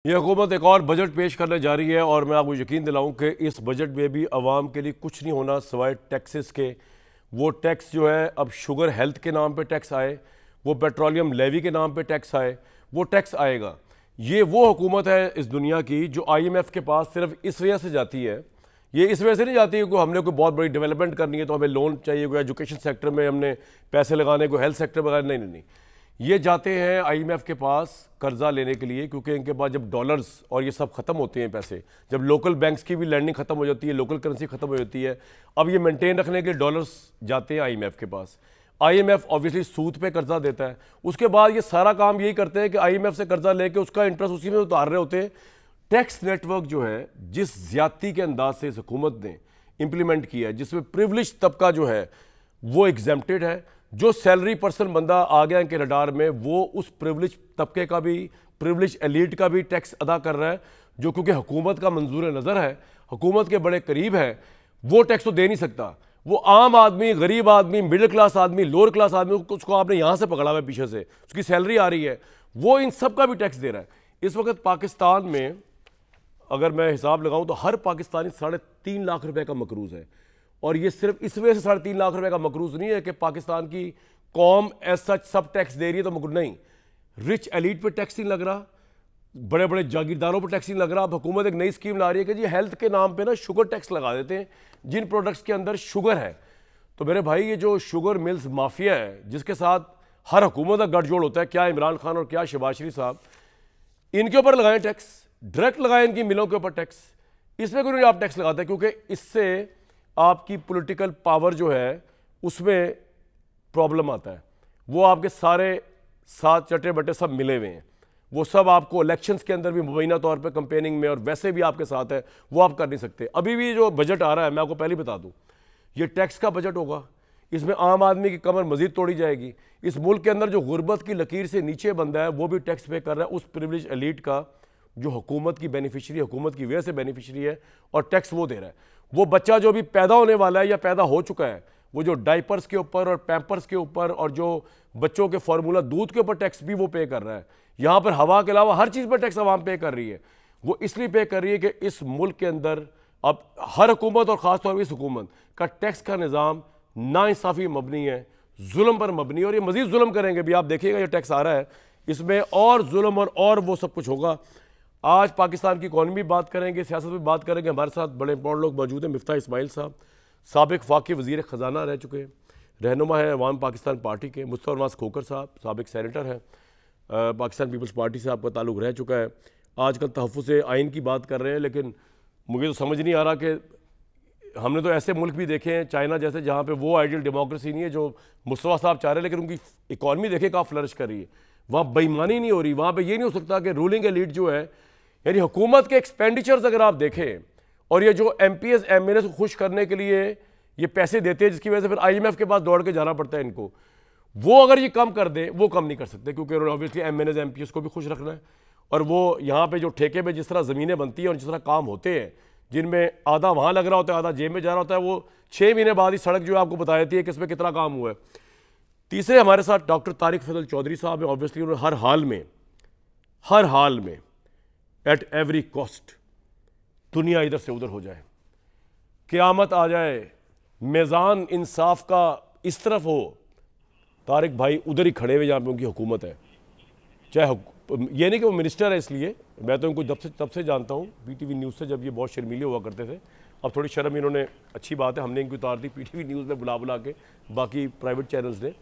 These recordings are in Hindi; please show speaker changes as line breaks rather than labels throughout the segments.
ये हुकूमत एक और बजट पेश करने जा रही है और मैं आपको यकीन दिलाऊं कि इस बजट में भी आवाम के लिए कुछ नहीं होना सिवाय टैक्सेस के। वो टैक्स जो है अब शुगर हेल्थ के नाम पे टैक्स आए, वो पेट्रोलियम लेवी के नाम पे टैक्स आए, वो टैक्स आएगा। ये वो हुकूमत है इस दुनिया की जो IMF के पास सिर्फ इस वजह से जाती है। ये इस वजह से नहीं जाती कि हमने कोई बहुत बड़ी डेवलपमेंट करनी है तो हमें लोन चाहिए, कोई एजुकेशन सेक्टर में हमने पैसे लगाने को, हेल्थ सेक्टर में नहीं नहीं नहीं, ये जाते हैं IMF के पास कर्जा लेने के लिए, क्योंकि इनके पास जब डॉलर्स और ये सब खत्म होते हैं पैसे, जब लोकल बैंक्स की भी लैंडिंग खत्म हो जाती है, लोकल करेंसी खत्म हो जाती है, अब ये मेंटेन रखने के लिए डॉलर्स जाते हैं IMF के पास। IMF ऑब्वियसली सूद पे कर्जा देता है। उसके बाद ये सारा काम यही करते हैं कि IMF से कर्जा लेके उसका इंटरेस्ट उसी में उतार रहे होते हैं। टैक्स नेटवर्क जो है, जिस ज्यादती के अंदाज से इस हुकूमत ने इंप्लीमेंट किया है, जिसमें प्रिविलेज तबका जो है वो एग्जेम्प्टेड है। जो सैलरी पर्सन बंदा आ गया इनके रडार में, वो उस प्रिविलेज तबके का भी, प्रिविलेज एलीट का भी टैक्स अदा कर रहा है, जो क्योंकि हुकूमत का मंजूर नज़र है, हुकूमत के बड़े करीब है, वो टैक्स तो दे नहीं सकता। वो आम आदमी, गरीब आदमी, मिडिल क्लास आदमी, लोअर क्लास आदमी, उसको आपने यहाँ से पकड़ा हुआ है पीछे से, उसकी सैलरी आ रही है, वो इन सब का भी टैक्स दे रहा है। इस वक्त पाकिस्तान में अगर मैं हिसाब लगाऊं तो हर पाकिस्तानी 3.5 लाख रुपए का मकरूज है। और ये सिर्फ इस वजह से 3.5 लाख रुपए का मकरूज नहीं है कि पाकिस्तान की कौम एज सच सब टैक्स दे रही है तो मकरूज नहीं। रिच एलीट पे टैक्स नहीं लग रहा, बड़े बड़े जागीरदारों पर टैक्स नहीं लग रहा। अब हुकूमत एक नई स्कीम ला रही है कि जी हेल्थ के नाम पे ना शुगर टैक्स लगा देते हैं जिन प्रोडक्ट्स के अंदर शुगर है। तो मेरे भाई, ये जो शुगर मिल्स माफिया है जिसके साथ हर हुकूमत का गठजोड़ होता है, क्या इमरान खान और क्या शहबाज शरीफ साहब, इनके ऊपर लगाएं टैक्स, डायरेक्ट लगाएं इनकी मिलों के ऊपर टैक्स। इसमें क्यों नहीं आप टैक्स लगाते? क्योंकि इससे आपकी पॉलिटिकल पावर जो है उसमें प्रॉब्लम आता है। वो आपके सारे साथ चटे बटे सब मिले हुए हैं, वो सब आपको इलेक्शंस के अंदर भी मुबैना तौर पे कंपेनिंग में और वैसे भी आपके साथ है, वो आप कर नहीं सकते। अभी भी जो बजट आ रहा है, मैं आपको पहले बता दूं, ये टैक्स का बजट होगा। इसमें आम आदमी की कमर मजीद तोड़ी जाएगी। इस मुल्क के अंदर जो गुर्बत की लकीर से नीचे बंदा है वो भी टैक्स पे कर रहा है, उस प्रिविलेज एलीट का जो हुकूमत की बेनिफिशरी, हुकूमत की वजह से बेनिफिशरी है, और टैक्स वो दे रहा है। वो बच्चा जो भी पैदा होने वाला है या पैदा हो चुका है, वो जो डाइपर्स के ऊपर और पैम्पर्स के ऊपर और जो बच्चों के फार्मूला दूध के ऊपर टैक्स भी वो पे कर रहा है। यहाँ पर हवा के अलावा हर चीज़ पर टैक्स आवाम पे कर रही है। वो इसलिए पे कर रही है कि इस मुल्क के अंदर अब हर हुकूमत और ख़ासतौर पर इस हुकूमत का टैक्स का निज़ाम नाइंसाफ़ी मबनी है, जुल्म पर मबनी है, और ये मज़ीद जुल्म करेंगे भी। आप देखिएगा ये टैक्स आ रहा है, इसमें और जुल्म और वो सब कुछ होगा। आज पाकिस्तान की इकॉनमी बात करेंगे, सियासत में बात करेंगे। हमारे साथ बड़े इंपॉर्टेंट लोग मौजूद हैं। मिफ्ता इस्माइल साहब साबिक वफाकी वज़ीर ख़जाना रह चुके हैं, रहनुमा है अवाम पाकिस्तान पार्टी के। मुस्तफ़ा नवाज़ खोखर साहब साबिक सेनेटर हैं, पाकिस्तान पीपल्स पार्टी से आपका ताल्लुक़ रह चुका है। आजकल तहफ़्फ़ुज़ आइन की बात कर रहे हैं, लेकिन मुझे तो समझ नहीं आ रहा कि हमने तो ऐसे मुल्क भी देखे हैं, चाइना जैसे, जहाँ पे वो आइडियल डेमोक्रेसी नहीं है जो मुस्तफ़ा साहब चाह रहे हैं, लेकिन उनकी इकॉनमी देखे कहाँ फ्लरिश कर रही है। वहाँ बेईमानी नहीं हो रही। वहाँ पे ये नहीं हो सकता कि रूलिंग एलीट जो है, यानी हुकूमत के एक्सपेंडिचर्स अगर आप देखें, और ये जो MPs MNs को खुश करने के लिए ये पैसे देते हैं, जिसकी वजह से फिर IMF के पास दौड़ के जाना पड़ता है इनको, वो अगर ये कम कर दें, वो कम नहीं कर सकते, क्योंकि ऑब्वियसली MNs MPs को भी खुश रखना है। और वो यहाँ पे जो ठेके पे जिस तरह ज़मीनें बनती हैं और जिस तरह काम होते हैं, जिनमें आधा वहाँ लग रहा होता है, आधा जेब में जा रहा होता है, वो 6 महीने बाद ही सड़क जो है आपको बता देती है कि इसमें कितना काम हुआ है। तीसरे हमारे साथ डॉक्टर तारिक फजल चौधरी साहब हैं। ऑब्वियसली उन्होंने हर हाल में एट एवरी कॉस्ट दुनिया इधर से उधर हो जाए, क़यामत आ जाए, मेज़ान इंसाफ का इस तरफ हो, तारिक भाई उधर ही खड़े हुए जहाँ पे उनकी हुकूमत है। चाहे ये नहीं कि वो मिनिस्टर है, इसलिए मैं तो उनको तब से जानता हूँ PTV न्यूज़ से, जब ये बहुत शर्मीले हुआ करते थे। अब थोड़ी शर्म इन्होंने, अच्छी बात है, हमने इनको उतार दी PTV न्यूज़ में बुला के, बाकी प्राइवेट चैनल्स ने।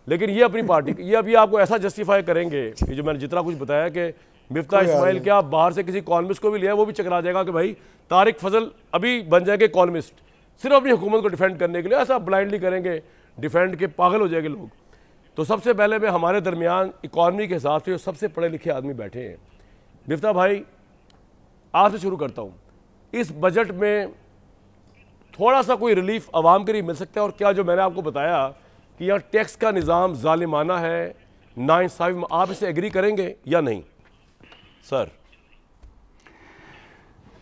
लेकिन ये अपनी पार्टी, ये अभी आपको ऐसा जस्टिफाई करेंगे कि जो मैंने जितना कुछ बताया कि मिफ्ता इस्माइल क्या बाहर से किसी इकॉनमिस्ट को भी लिया, वो भी चकरा जाएगा कि भाई तारिक फजल अभी बन जाएंगे इकॉनमिस्ट, सिर्फ अपनी हुकूमत को डिफेंड करने के लिए। ऐसा ब्लाइंडली करेंगे डिफेंड के, पागल हो जाएंगे लोग। तो सबसे पहले मैं हमारे दरमियान इकॉनमी के हिसाब से जो सबसे पढ़े लिखे आदमी बैठे हैं, मिफ्ता भाई आपसे शुरू करता हूँ। इस बजट में थोड़ा सा कोई रिलीफ आवाम के लिए मिल सकता है? और क्या जो मैंने आपको बताया कि यहाँ टैक्स का निज़ाम जालिमाना है, नाइंसाफ़ी, आप इसे एग्री करेंगे या नहीं सर?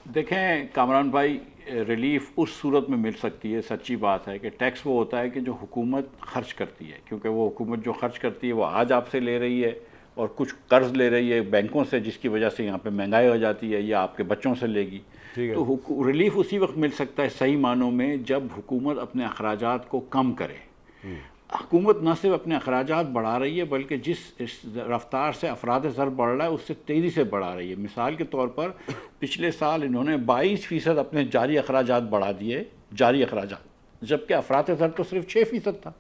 देखें कामरान भाई, रिलीफ उस सूरत में मिल सकती है, सच्ची बात है कि टैक्स वो होता है कि जो हुकूमत खर्च करती है, क्योंकि वो हुकूमत जो खर्च करती है वो आज आपसे ले रही है और कुछ कर्ज ले रही है बैंकों से, जिसकी वजह से यहाँ पे महंगाई हो जाती है, या आपके बच्चों से लेगी, तो रिलीफ उसी वक्त मिल सकता है सही मानों में जब हुकूमत अपने अखराजात को कम करे। हुकूमत न सिर्फ अपने अखराजात बढ़ा रही है बल्कि जिस रफ्तार से अफराद ज़र बढ़ रहा है उससे तेज़ी से बढ़ा रही है। मिसाल के तौर पर पिछले साल इन्होंने 22% अपने जारी अखराजात बढ़ा दिए, जारी अखराजात, जबकि अफराद ज़र तो सिर्फ 6% था।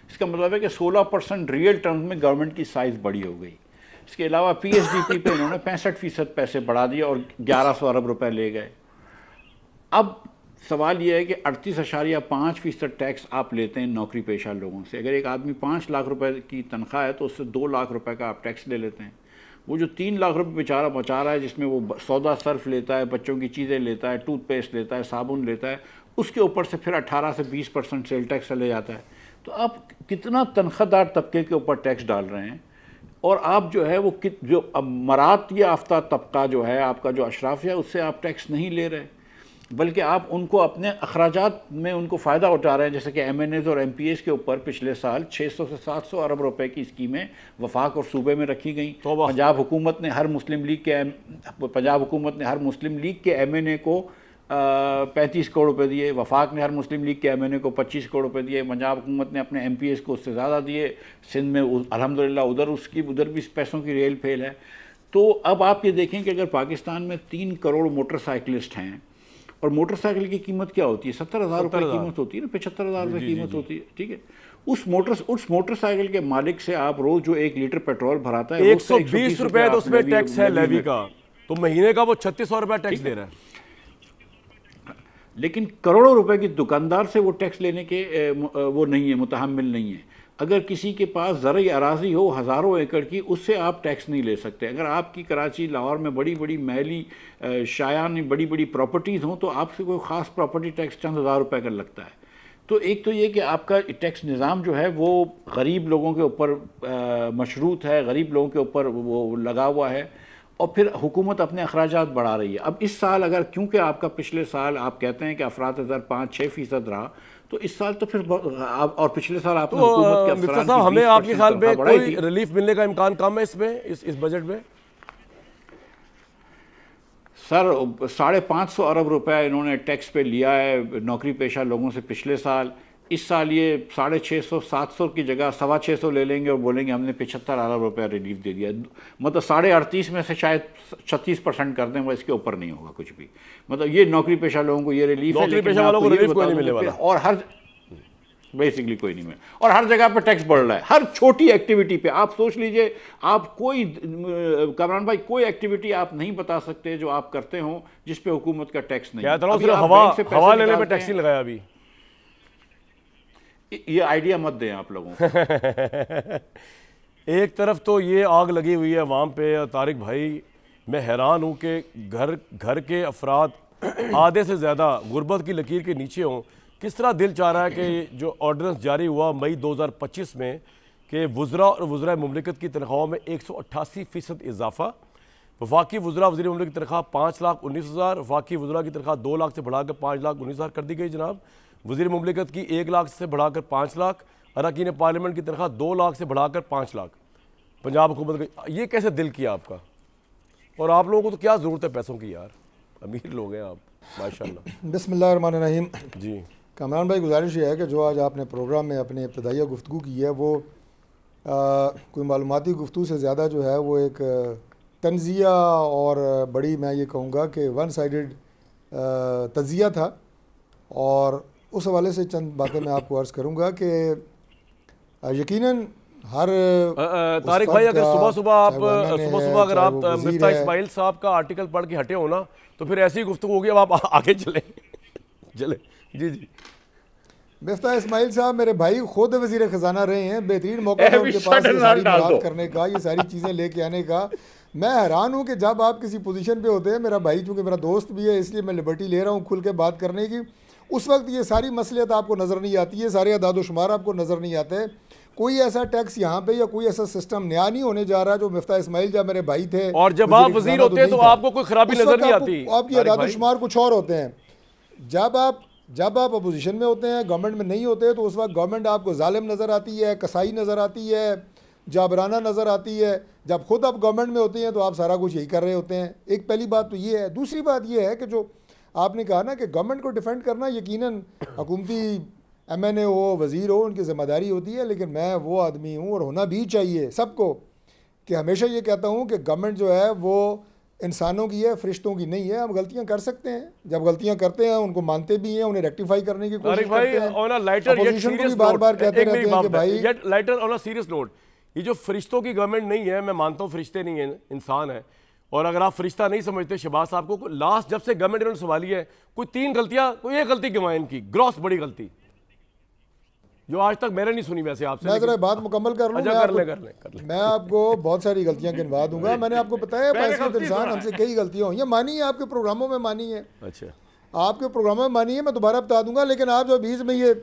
इसका मतलब है कि 16% रियल टर्म्स में गवर्नमेंट की साइज़ बड़ी हो गई। इसके अलावा PSDP पे इन्होंने 65% पैसे बढ़ा दिए और 1100 अरब रुपए ले गए। अब सवाल यह है कि 38.5% टैक्स आप लेते हैं नौकरी पेशा लोगों से। अगर एक आदमी 5 लाख रुपए की तनख्वाह है तो उससे 2 लाख रुपए का आप टैक्स ले लेते हैं। वो जो 3 लाख रुपए बेचारा बचा रहा है, जिसमें वो सौदा सर्फ लेता है, बच्चों की चीज़ें लेता है, टूथपेस्ट लेता है, साबुन लेता है, उसके ऊपर से फिर 18 से 20% सेल टैक्स चले जाता है। तो आप कितना तनख्वाहदार तबके के ऊपर टैक्स डाल रहे हैं, और आप जो है वो जो अब मरात याफ्ता तबका जो है आपका, जो अशराफिया, उससे आप टैक्स नहीं ले रहे, बल्कि आप उनको अपने अखराजात में उनको फ़ायदा उठा रहे हैं। जैसे कि MNAs और MPAs के ऊपर पिछले साल 600 से 700 अरब रुपए की स्कीमें वफाक और सूबे में रखी गई। पंजाब हुकूमत ने हर मुस्लिम लीग के MNA को 35 करोड़ रुपए दिए, वफाक ने हर मुस्लिम लीग के MNA को 25 करोड़ रुपए दिए, पंजाब हुकूमत ने अपने MPAs को उससे ज़्यादा दिए। सिंध में अल्हम्दुलिल्लाह उधर भी पैसों की रेल फेल है। तो अब आप ये देखें कि अगर पाकिस्तान में 3 करोड़ मोटरसाइकिलिस्ट हैं, और मोटरसाइकिल की कीमत क्या होती है, 70,000 रुपये कीमत होती है ना, 75,000 रुपये कीमत होती है, ठीक है। उस मोटरसाइकिल के मालिक से आप रोज जो 1 लीटर पेट्रोल भराता है
120 रुपए तो उसमें टैक्स है लेवी का, तो महीने का वो 3600 रुपया टैक्स दे रहा है।
लेकिन करोड़ों रुपए की दुकानदार से वो टैक्स लेने के वो नहीं है, मुतहम्मिल नहीं है। अगर किसी के पास ज़रई अराजी हो हज़ारों एकड़ की, उससे आप टैक्स नहीं ले सकते। अगर आपकी कराची लाहौर में बड़ी बड़ी महली शायान बड़ी बड़ी प्रॉपर्टीज़ हों तो आपसे कोई ख़ास प्रॉपर्टी टैक्स चंद हज़ार रुपये का लगता है। तो एक तो ये कि आपका टैक्स निज़ाम जो है वो गरीब लोगों के ऊपर मशरूत है, गरीब लोगों के ऊपर वो लगा हुआ है, और फिर हुकूमत अपने अखराजात बढ़ा रही है। अब इस साल अगर, क्योंकि आपका पिछले साल आप कहते हैं कि अफरात ज़र 5-6% रहा, तो इस साल तो फिर और पिछले साल आपने हुकूमत के
अफसरान की हमें आपके ख्याल में कोई रिलीफ मिलने का इम्कान कम है इसमें, इस बजट में?
सर 550 अरब रुपए इन्होंने टैक्स पे लिया है नौकरी पेशा लोगों से पिछले साल। इस साल ये 650-700 की जगह 625 ले लेंगे और बोलेंगे हमने 75 अरब रुपया रिलीफ दे दिया। मतलब 38.5 में से शायद 36% कर दें, वो इसके ऊपर नहीं होगा कुछ भी। मतलब ये नौकरी पेशा लोगों को ये रिलीफ है,
नौकरी पेशा वालों को रिलीफ कोई नहीं मिलने वाला,
और हर बेसिकली कोई नहीं मिले, और हर जगह पे टैक्स बढ़ रहा है, हर छोटी एक्टिविटी पे। आप सोच लीजिए, आप कोई कामरान भाई कोई एक्टिविटी आप नहीं बता सकते जो आप करते हो जिस पे हुकूमत का टैक्स नहीं।
हवा लेने पे टैक्स नहीं लगाया अभी,
ये आइडिया मत दें आप लोगों को।
एक तरफ तो ये आग लगी हुई है अवाम पे, तारिक भाई मैं हैरान हूँ कि घर के अफराद आधे से ज़्यादा गुर्बत की लकीर के नीचे हों। किस तरह दिल चाह रहा है कि जो ऑर्डिनेंस जारी हुआ मई 2025 में कि वज़रा और वज़रा मुमलिकत की तनख्वाहों में 188% इजाफा, वफाकी वज़रा वज़ीर मुमलिकत की तनख्वाह 5,19,000, वफाकी वज़रा की तनख्वाह 2 लाख से बढ़ाकर 5,19,000 कर दी गई जनाब। वज़ीर मुमलिकत की 1 लाख से बढ़ाकर 5 लाख, अरकान पार्लियामेंट की तनख्वाह 2 लाख से बढ़ाकर 5 लाख। पंजाब हुकूमत का ये कैसे दिल किया आपका? और आप लोगों को तो क्या ज़रूरत है पैसों की यार, अमीर लोग हैं आप माशाल्लाह।
बिस्मिल्लाहिर्रहमानिर्रहीम।
जी
कामरान भाई, गुजारिश ये है कि जो आज आपने प्रोग्राम में अपने इब्तदाइया गुफ्तगू की है वो कोई मालूमाती गुफ्तगू से ज़्यादा जो है वो एक तंज़िया और बड़ी, मैं ये कहूँगा कि वन साइडेड तज़िया था। और उस हवाले से चंद बातें मैं आपको अर्ज़ करूँगा कि यकीनन हर
तारिक भाई अगर सुबह अगर आप मिफ्ता इस्माइल साहब का आर्टिकल पढ़ के हटे हो ना तो फिर ऐसी गुफ्तगू होगी। अब आप आगे चले जी जी।
मिफ्ता इस्माइल साहब मेरे भाई खुद वज़ीर ख़जाना रहे हैं, बेहतरीन मौका था उनके पास ये सारी बात करने का, ये सारी चीज़ें लेके आने का। मैं हैरान हूँ कि जब आप किसी पोजीशन पे होते हैं, मेरा भाई चूँकि मेरा दोस्त भी है इसलिए मैं लिबर्टी ले रहा हूँ खुल के बात करने की, उस वक्त ये सारी मसलियत आपको नज़र नहीं आती है, सारे अदाद-ओ-शुमार आपको नज़र नहीं आते। कोई ऐसा टैक्स यहाँ पे या कोई ऐसा सिस्टम नया नहीं होने जा रहा जो मिफ्ता इस्माइल जब मेरे भाई थे
और जब आप वज़ीर होते हैं तो आपको कोई खराबी नजर नहीं आती।
आपकी अदाद-ओ-शुमार कुछ और होते हैं। जब आप अपोजिशन में होते हैं, गवर्नमेंट में नहीं होते, तो उस वक्त गवर्नमेंट आपको जालिम नज़र आती है, कसाई नज़र आती है, जाबराना नज़र आती है। जब खुद आप गवर्नमेंट में होते हैं तो आप सारा कुछ यही कर रहे होते हैं। एक पहली बात तो ये है। दूसरी बात ये है कि जो आपने कहा ना कि गवर्नमेंट को डिफेंड करना यकीनन हुकूमती MNA हो, वज़ीर हो, उनकी ज़िम्मेदारी होती है, लेकिन मैं वो आदमी हूँ और होना भी चाहिए सबको कि हमेशा ये कहता हूँ कि गवर्नमेंट जो है वो इंसानों की है, फरिश्तों की नहीं है। हम गलतियां कर सकते हैं, जब गलतियां करते हैं उनको मानते भी हैं, उन्हें रेक्टिफाई करने की कोशिश करते हैं। अपोजिशन को भी बार-बार कहते रहते हैं कि भाई
lighter on a serious note, ये जो फरिश्तों की गवर्नमेंट नहीं है, मैं मानता हूँ फरिश्ते नहीं है, इंसान है। और अगर आप फरिश्ता नहीं समझते शहबाज साहब को, लास्ट जब से गवर्नमेंट इन्होंने संभाली है कोई 3 गलतियां, कोई एक गलती गिनवाएं इनकी, ग्रॉस बड़ी गलती जो आज तक मैंने नहीं सुनी। वैसे आपसे
मैं जरा बात मुकम्मल कर लूं।
कर ले।
मैं आपको बहुत सारी गलतियां गिनवा दूंगा। मैंने आपको बताया पैसे इंसान हमसे कई गलतियां हुई हैं, मानी है, आपके प्रोग्रामों में मानी है।
अच्छा,
आपके प्रोग्रामों में मानी है, मैं दोबारा बता दूंगा। लेकिन आप जो बीच में ये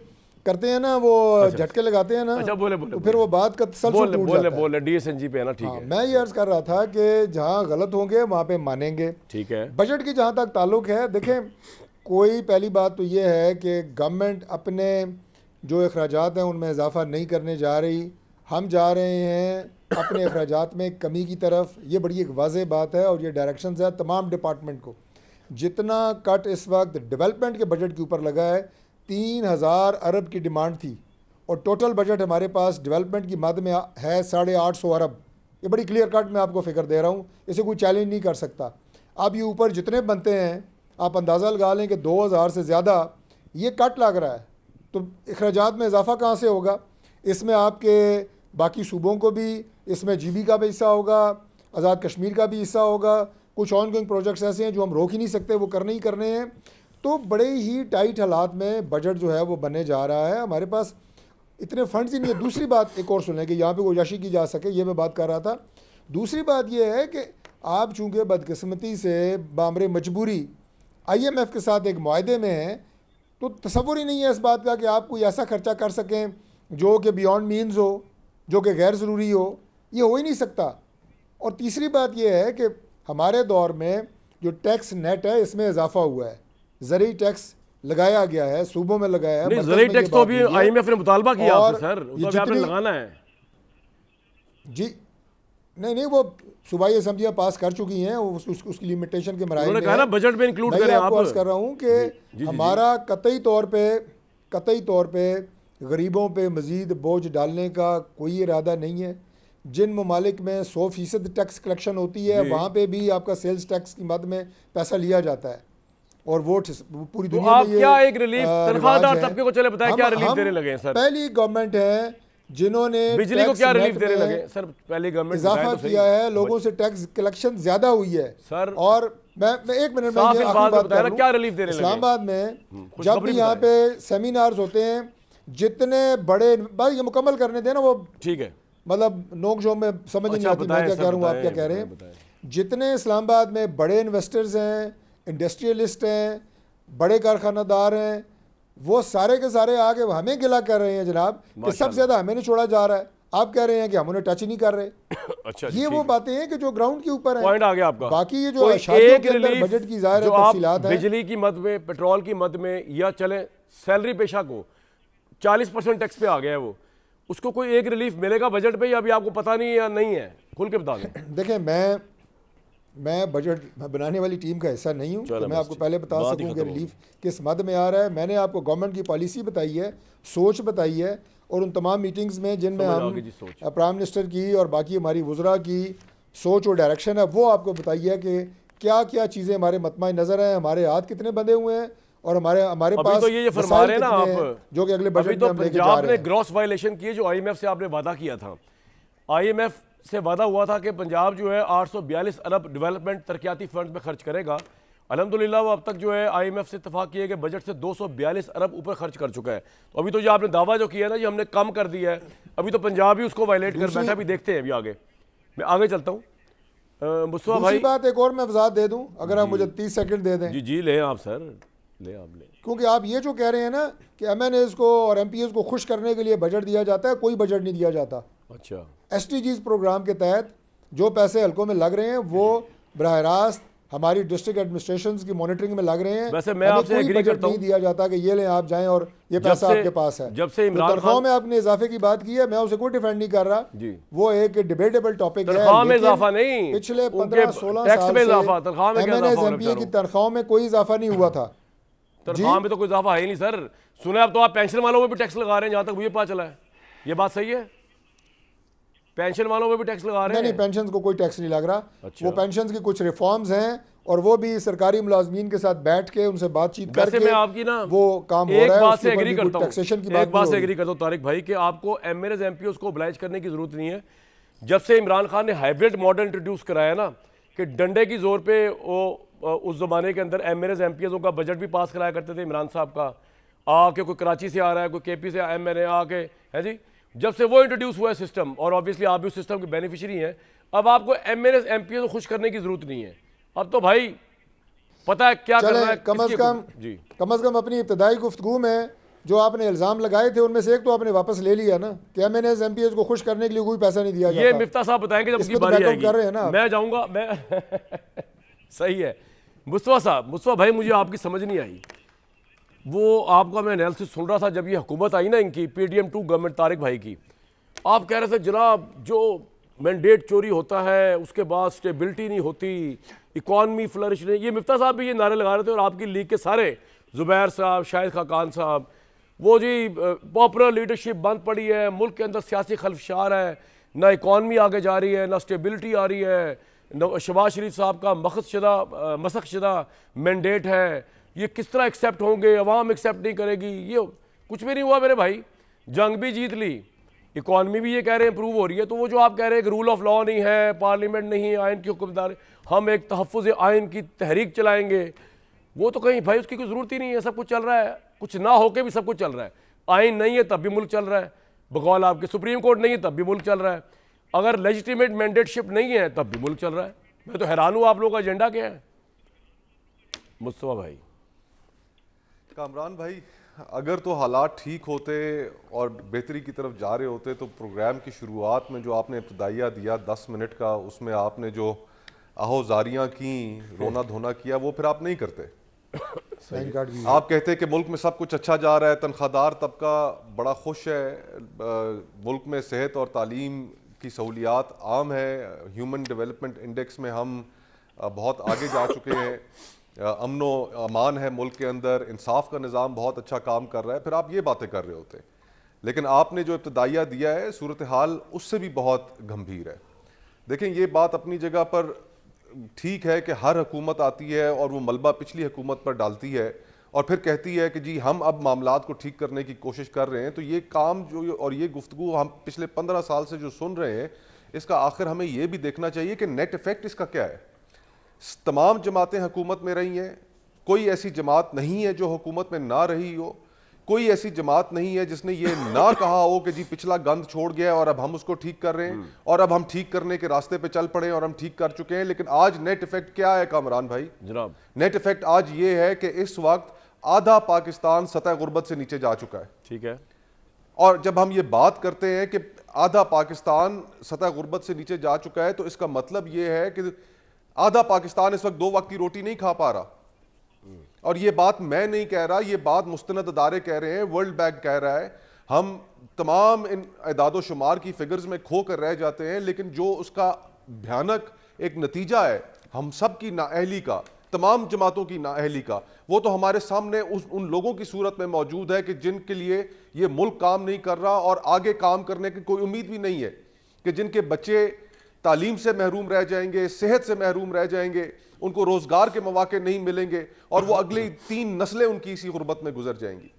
करते हैं ना, वो झटके लगाते हैं ना,
अच्छा बोले
तो फिर वो बात का तसलसल टूट जाता है।
बोले DSNG पे है ना, ठीक है।
मैं ये अर्ज कर रहा था कि जहाँ गलत होंगे वहाँ पे मानेंगे,
ठीक है।
बजट की जहाँ तक ताल्लुक है, देखें कोई पहली बात तो ये है कि गवर्नमेंट अपने जो अखराजात हैं उनमें इजाफा नहीं करने जा रही। हम जा रहे हैं अपने अखराजात में कमी की तरफ। ये बड़ी एक वाज़ेह बात है और ये डायरेक्शन है तमाम डिपार्टमेंट को। जितना कट इस वक्त डेवलपमेंट के बजट के ऊपर लगा है, 3000 अरब की डिमांड थी और टोटल बजट हमारे पास डेवलपमेंट की मद में है 850 अरब। ये बड़ी क्लियर कट मैं आपको फिगर दे रहा हूँ, इसे कोई चैलेंज नहीं कर सकता। अब ये ऊपर जितने बनते हैं आप अंदाज़ा लगा लें कि 2000 से ज़्यादा ये कट लग रहा है, तो अखराजात में इजाफा कहाँ से होगा? इसमें आपके बाकी सूबों को भी, इसमें GB का भी हिस्सा होगा, आज़ाद कश्मीर का भी हिस्सा होगा। कुछ ऑन गोइंग प्रोजेक्ट्स ऐसे हैं जो हम रोक ही नहीं सकते, वो करने ही करने हैं। तो बड़े ही टाइट हालात में बजट जो है वो बनने जा रहा है। हमारे पास इतने फंड्स ही नहीं है। दूसरी बात एक और सुने कि यहाँ पे गुजारिश की जा सके, ये मैं बात कर रहा था। दूसरी बात ये है कि आप चूँकि बदकिस्मती से बामरे मजबूरी IMF के साथ एक मुआहदे में हैं, तो तसव्वुर ही नहीं है इस बात का कि आप कोई ऐसा खर्चा कर सकें जो कि बियॉन्ड मीन्स हो, जो कि गैर ज़रूरी हो। ये हो ही नहीं सकता। और तीसरी बात ये है कि हमारे दौर में जो टैक्स नेट है इसमें इजाफा हुआ है, ज़रूरी टैक्स लगाया गया है, सूबों में लगाया है।
ज़रूरी टैक्स तो अभी IMF ने मुतालबा किया आपसे सर, तो आपने लगाना है
जी। नहीं, वो सूबाई असम्बलियाँ पास कर चुकी हैं, उसकी लिमिटेशन के मराइल में
है। बजट में इंक्लूड करें।
आपको अर्ज कर रहा हूँ कि हमारा कतई तौर पे गरीबों पे मज़ीद बोझ डालने का कोई इरादा नहीं है। जिन ममालिक में 100% टैक्स कलेक्शन होती है वहाँ पे भी आपका सेल्स टैक्स की मद में पैसा लिया जाता है और वो पूरी दुनिया में
क्या एक रिलीफ तनख्वाहदार तबके को चले बताएं क्या रिलीफ देने लगे हैं सर?
पहली गवर्नमेंट है जिन्होंने
बिजली को क्या रिलीफ देने लगे सर? पहले गवर्नमेंट
इजाफा किया है, लोगों से टैक्स कलेक्शन ज्यादा हुई है
सर।
और मैं 1 मिनट में आखिरी बात कर रहा हूं।
क्या रिलीफ देने लगे?
इस्लामाबाद में जब भी यहाँ पे सेमिनार्स होते हैं, जितने बड़े, बस ये मुकम्मल करने देना, वो
ठीक है,
मतलब नोक झोंक में समझ नहीं आती मैं क्या कह रहा हूँ, आप क्या कह रहे हैं। जितने इस्लामाबाद में बड़े इन्वेस्टर्स हैं, इंडस्ट्रियलिस्ट हैं, बड़े कारखानादार हैं, वो सारे के सारे आके हमें गिला कर रहे हैं जनाब कि सबसे ज्यादा हमें नहीं छोड़ा जा रहा है। आप कह रहे हैं कि हम उन्हें टच ही नहीं कर रहे।
अच्छा,
ये वो बातें हैं कि जो ग्राउंड के ऊपर है।
पॉइंट आ गया आपका।
बाकी ये जो शादियों के अंदर बजट की ज़ाहिर है तफसीलात है,
बिजली की मद में, पेट्रोल की मद में, या चले सैलरी पेशा को 40% टैक्स पे आ गया है, वो उसको कोई एक रिलीफ मिलेगा बजट पे, या अभी आपको पता नहीं या नहीं है? खुल के बता दें।
देखें, मैं बजट बनाने वाली टीम का हिस्सा नहीं हूँ, तो मैं आपको पहले बता सकूँ कि रिलीफ किस मद में आ रहा है। मैंने आपको गवर्नमेंट की पॉलिसी बताई है, सोच बताई है, और उन तमाम मीटिंग्स में जिनमें हम प्राइम मिनिस्टर की और बाकी हमारी वज़रा की सोच और डायरेक्शन है, वो आपको बताई है कि क्या क्या चीज़ें हमारे मतमा नज़र हैं, हमारे हाथ कितने बंधे हुए हैं और हमारे पास
तो ये फरमा रहे हैं ना आप,
जो कि अगले बजट में हम लेके जा
पंजाब
रहे
ने
हैं।
ग्रॉस वायलेशन की है जो IMF से आपने वादा किया था। IMF से वादा हुआ था कि पंजाब जो है 842 अरब डेवलपमेंट तरक्याती फंड में खर्च करेगा। अल्हम्दुलिल्लाह वो अब तक जो है IMF से इत्तेफाक किए गए बजट से 242 अरब ऊपर खर्च कर चुका है। तो अभी तो जो आपने दावा जो किया ना, ये हमने कम कर दिया है, अभी तो पंजाब ही उसको वायलेट कर बैठा। भी देखते हैं अभी आगे। मैं आगे चलता हूँ। मुस्तफा भाई,
बात एक और मैं वजाहत दे दूं, अगर आप मुझे 30 सेकंड दे दें।
जी लें आप सर, ले आप ले।
क्योंकि आप ये जो कह रहे हैं ना कि MNAs को और MPs को खुश करने के लिए बजट दिया जाता है, कोई बजट नहीं दिया जाता।
अच्छा,
SDGs प्रोग्राम के तहत जो पैसे हल्कों में लग रहे हैं वो बराह रास्त हमारी डिस्ट्रिक्ट एडमिनिस्ट्रेशन की मॉनिटरिंग में लग रहे हैं।
वैसे मैं आपसे एग्री करता हूं,
नहीं दिया जाता कि ये लें आप जाएं और ये पैसा आपके पास है।
जब से इमरान
तनख्वाह में आपने इजाफे की बात की है, मैं उसे कोई डिफेंड नहीं कर रहा जी, वो एक डिबेटेबल टॉपिक है।
तनख्वाह में इजाफा नहीं,
पिछले 15-16 साल से MNS-MPA की तनख्वाह में कोई इजाफा नहीं हुआ था।
तनख्वाह में तो कोई इजाफा है ही नहीं सर। सुने अब तो आप पेंशन वालों में भी टैक्स लगा रहे हैं, जहां तक मुझे पता चला है। ये बात सही है? पेंशन वालों में भी टैक्स लगा रहे हैं?
नहीं, पेंशन को कोई टैक्स नहीं लग रहा। अच्छा। वो पेंशन की कुछ रिफॉर्म्स हैं और वो भी सरकारी मुलाजमीन के साथ बैठ के उनसे बातचीत करके
मैं आपकी ना
वो काम हो रहा है।
एक बात से एग्री करता हूं,
एक
बात से एग्री करता हूं तारिक भाई कि आपको MNS MPOs को ओबलाइज करने की जरूरत नहीं है। जब से इमरान खान ने हाइब्रिड मॉडल इंट्रोड्यूस कराया ना कि डंडे की जोर पे वो उस जमाने के अंदर MNS MPOs का बजट भी पास कराया करते थे इमरान साहब का, आके कोई कराची से आ रहा है, कोई KP से MNA आके है जी। जब से वो इंट्रोड्यूस हुआ है सिस्टम, और ऑब्वियसली आप भी उस सिस्टम के बेनिफिशियरी हैं, अब आपको MNS MPOs को खुश करने की जरूरत नहीं है। अब तो भाई पता है क्या करना है।
कम अज कम अपनी इब्तदाई गुफ्तगू में जो आपने इल्जाम लगाए थे उनमें से एक तो आपने वापस ले लिया ना कि MNS MPOs को खुश करने के लिए कोई पैसा नहीं दिया जाता।
ये मिफ्ता साहब बताएंगे जब उसकी बारी आएगी।
कर रहे हैं ना,
मैं जाऊंगा मैं सही है मुस्तफा साहब। मुस्तफा भाई मुझे आपकी समझ नहीं आई, वो आपका मैं एनालिसिस सुन रहा था जब ये हुकूमत आई ना इनकी PDM2 गवर्नमेंट तारिक भाई की। आप कह रहे थे जनाब जो मैंडेट चोरी होता है उसके बाद स्टेबिलिटी नहीं होती, इकॉनमी फ्लरिश नहीं। ये मिफ्ता साहब भी ये नारे लगा रहे थे और आपकी लीग के सारे, जुबैर साहब, शाहिद खाकान साहब, वो जी पॉपुलर लीडरशिप बंद पड़ी है, मुल्क के अंदर सियासी खलफशार है, ना इकॉनमी आगे जा रही है, ना स्टेबिलिटी आ रही है, न शहबाज शरीफ साहब का मसखशदा मैंडेट है, ये किस तरह एक्सेप्ट होंगे, अवाम एक्सेप्ट नहीं करेगी। ये कुछ भी नहीं हुआ मेरे भाई, जंग भी जीत ली, इकॉनमी भी ये कह रहे हैं इंप्रूव हो रही है। तो वो जो आप कह रहे हैं कि रूल ऑफ लॉ नहीं है, पार्लियामेंट नहीं है, आइन की हुक्मदारी, हम एक तहफ़्फ़ुज़ आइन की तहरीक चलाएंगे, वो तो कहीं भाई उसकी कोई ज़रूरत ही नहीं है। सब कुछ चल रहा है, कुछ ना होके भी सब कुछ चल रहा है। आइन नहीं है तब भी मुल्क चल रहा है, बकौल आपके सुप्रीम कोर्ट नहीं है तब भी मुल्क चल रहा है, अगर लेजिटिमेट मैंडेटशिप नहीं है तब भी मुल्क चल रहा है। मैं तो हैरान हूँ आप लोगों का एजेंडा क्या है। मुस्तफा भाई,
कामरान भाई, अगर तो हालात ठीक होते और बेहतरी की तरफ जा रहे होते तो प्रोग्राम की शुरुआत में जो आपने इब्तदाइया दिया 10 मिनट का, उसमें आपने जो आहोजारियाँ की, रोना धोना किया, वो फिर आप नहीं करते। आप कहते हैं कि मुल्क में सब कुछ अच्छा जा रहा है, तनख्वाहदार तबका बड़ा खुश है, मुल्क में सेहत और तालीम की सहूलियात आम है, ह्यूमन डेवलपमेंट इंडेक्स में हम बहुत आगे जा चुके हैं, अमनो अमान है मुल्क के अंदर, इंसाफ का निज़ाम बहुत अच्छा काम कर रहा है, फिर आप ये बातें कर रहे होते। लेकिन आपने जो इब्तदाइया दिया है, सूरत हाल उससे भी बहुत गंभीर है। देखें, ये बात अपनी जगह पर ठीक है कि हर हुकूमत आती है और वो मलबा पिछली हुकूमत पर डालती है और फिर कहती है कि जी हम अब मामलात को ठीक करने की कोशिश कर रहे हैं। तो ये काम जो और ये गुफ्तगू हम पिछले 15 साल से जो सुन रहे हैं, इसका आखिर हमें ये भी देखना चाहिए कि नेट इफेक्ट इसका क्या है। तमाम जमातें हुकूमत में रही हैं, कोई ऐसी जमात नहीं है जो हुकूमत में ना रही हो, कोई ऐसी जमात नहीं है जिसने ये ना कहा हो कि जी पिछला गंद छोड़ गया और अब हम उसको ठीक कर रहे हैं और अब हम ठीक करने के रास्ते पे चल पड़े और हम ठीक कर चुके हैं। लेकिन आज नेट इफेक्ट क्या है कामरान भाई? जनाब, नेट इफेक्ट आज ये है कि इस वक्त आधा पाकिस्तान सतह गुर्बत से नीचे जा चुका है।
ठीक है।
और जब हम ये बात करते हैं कि आधा पाकिस्तान सतह गुर्बत से नीचे जा चुका है, तो इसका मतलब ये है कि आधा पाकिस्तान इस वक्त 2 वक्त की रोटी नहीं खा पा रहा। और ये बात मैं नहीं कह रहा, ये बात मुस्तनद अदारे कह रहे हैं, वर्ल्ड बैंक कह रहा है। हम तमाम इन इदादो शुमार की फिगर्स में खो कर रह जाते हैं, लेकिन जो उसका भयानक एक नतीजा है हम सब की नाअहली का, तमाम जमातों की नाअहली का, वो तो हमारे सामने उन लोगों की सूरत में मौजूद है कि जिनके लिए ये मुल्क काम नहीं कर रहा और आगे काम करने की कोई उम्मीद भी नहीं है, कि जिनके बच्चे तालीम से महरूम रह जाएंगे, सेहत से महरूम रह जाएंगे, उनको रोजगार के मौके नहीं मिलेंगे और वो अगली 3 नस्लें उनकी इसी गुर्बत में गुजर जाएंगी।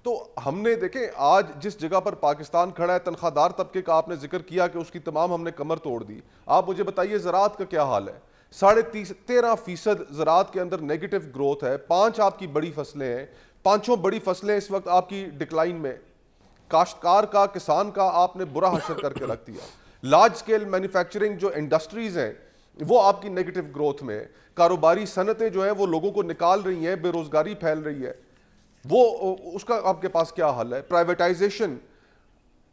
तो हमने देखें आज जिस जगह पर पाकिस्तान खड़ा है, तनख्वाहदार तबके का आपने जिक्र किया कि उसकी तमाम हमने कमर तोड़ दी। आप मुझे बताइए ज़राअत का क्या हाल है? 13.5% ज़राअत के अंदर नेगेटिव ग्रोथ है। 5 आपकी बड़ी फसलें हैं, 5 बड़ी फसलें इस वक्त आपकी डिक्लाइन में। काश्तकार का, किसान का आपने बुरा हशर करके रख दिया। लार्ज स्केल मैन्युफैक्चरिंग जो इंडस्ट्रीज हैं वो आपकी नेगेटिव ग्रोथ में। कारोबारी सनतें जो है वो लोगों को निकाल रही हैं, बेरोजगारी फैल रही है, वो उसका आपके पास क्या हल है? प्राइवेटाइजेशन,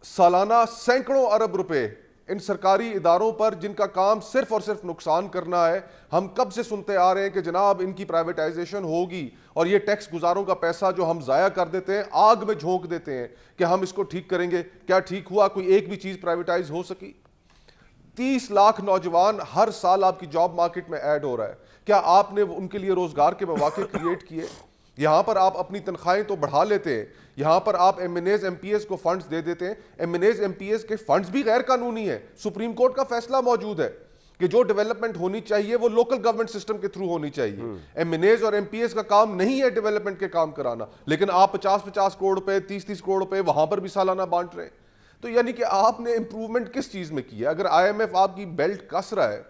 सालाना सैकड़ों अरब रुपए इन सरकारी इदारों पर जिनका काम सिर्फ और सिर्फ नुकसान करना है। हम कब से सुनते आ रहे हैं कि जनाब इनकी प्राइवेटाइजेशन होगी और ये टैक्स गुजारों का पैसा जो हम जाया कर देते हैं, आग में झोंक देते हैं कि हम इसको ठीक करेंगे। क्या ठीक हुआ? कोई एक भी चीज प्राइवेटाइज हो सकी? 30 लाख नौजवान हर साल आपकी जॉब मार्केट में ऐड हो रहा है। क्या आपने उनके लिए रोजगार के मौके क्रिएट किए? यहां पर आप अपनी तनख्वाहें तो बढ़ा लेते हैं, यहां पर आप MNAs MPs को फंड्स दे देते हैं। MNAs MPs के फंड्स भी गैर कानूनी है। सुप्रीम कोर्ट का फैसला मौजूद है कि जो डेवलपमेंट होनी चाहिए वो लोकल गवर्नमेंट सिस्टम के थ्रू होनी चाहिए। MNAs और MPs का काम नहीं है डेवलपमेंट के काम कराना, लेकिन आप 50-50 करोड़ रुपए, 30-30 करोड़ रुपए वहां पर भी सालाना बांट रहे हैं। तो यानी कि आपने इंप्रूवमेंट किस चीज में की है? अगर IMF आपकी बेल्ट कस रहा है,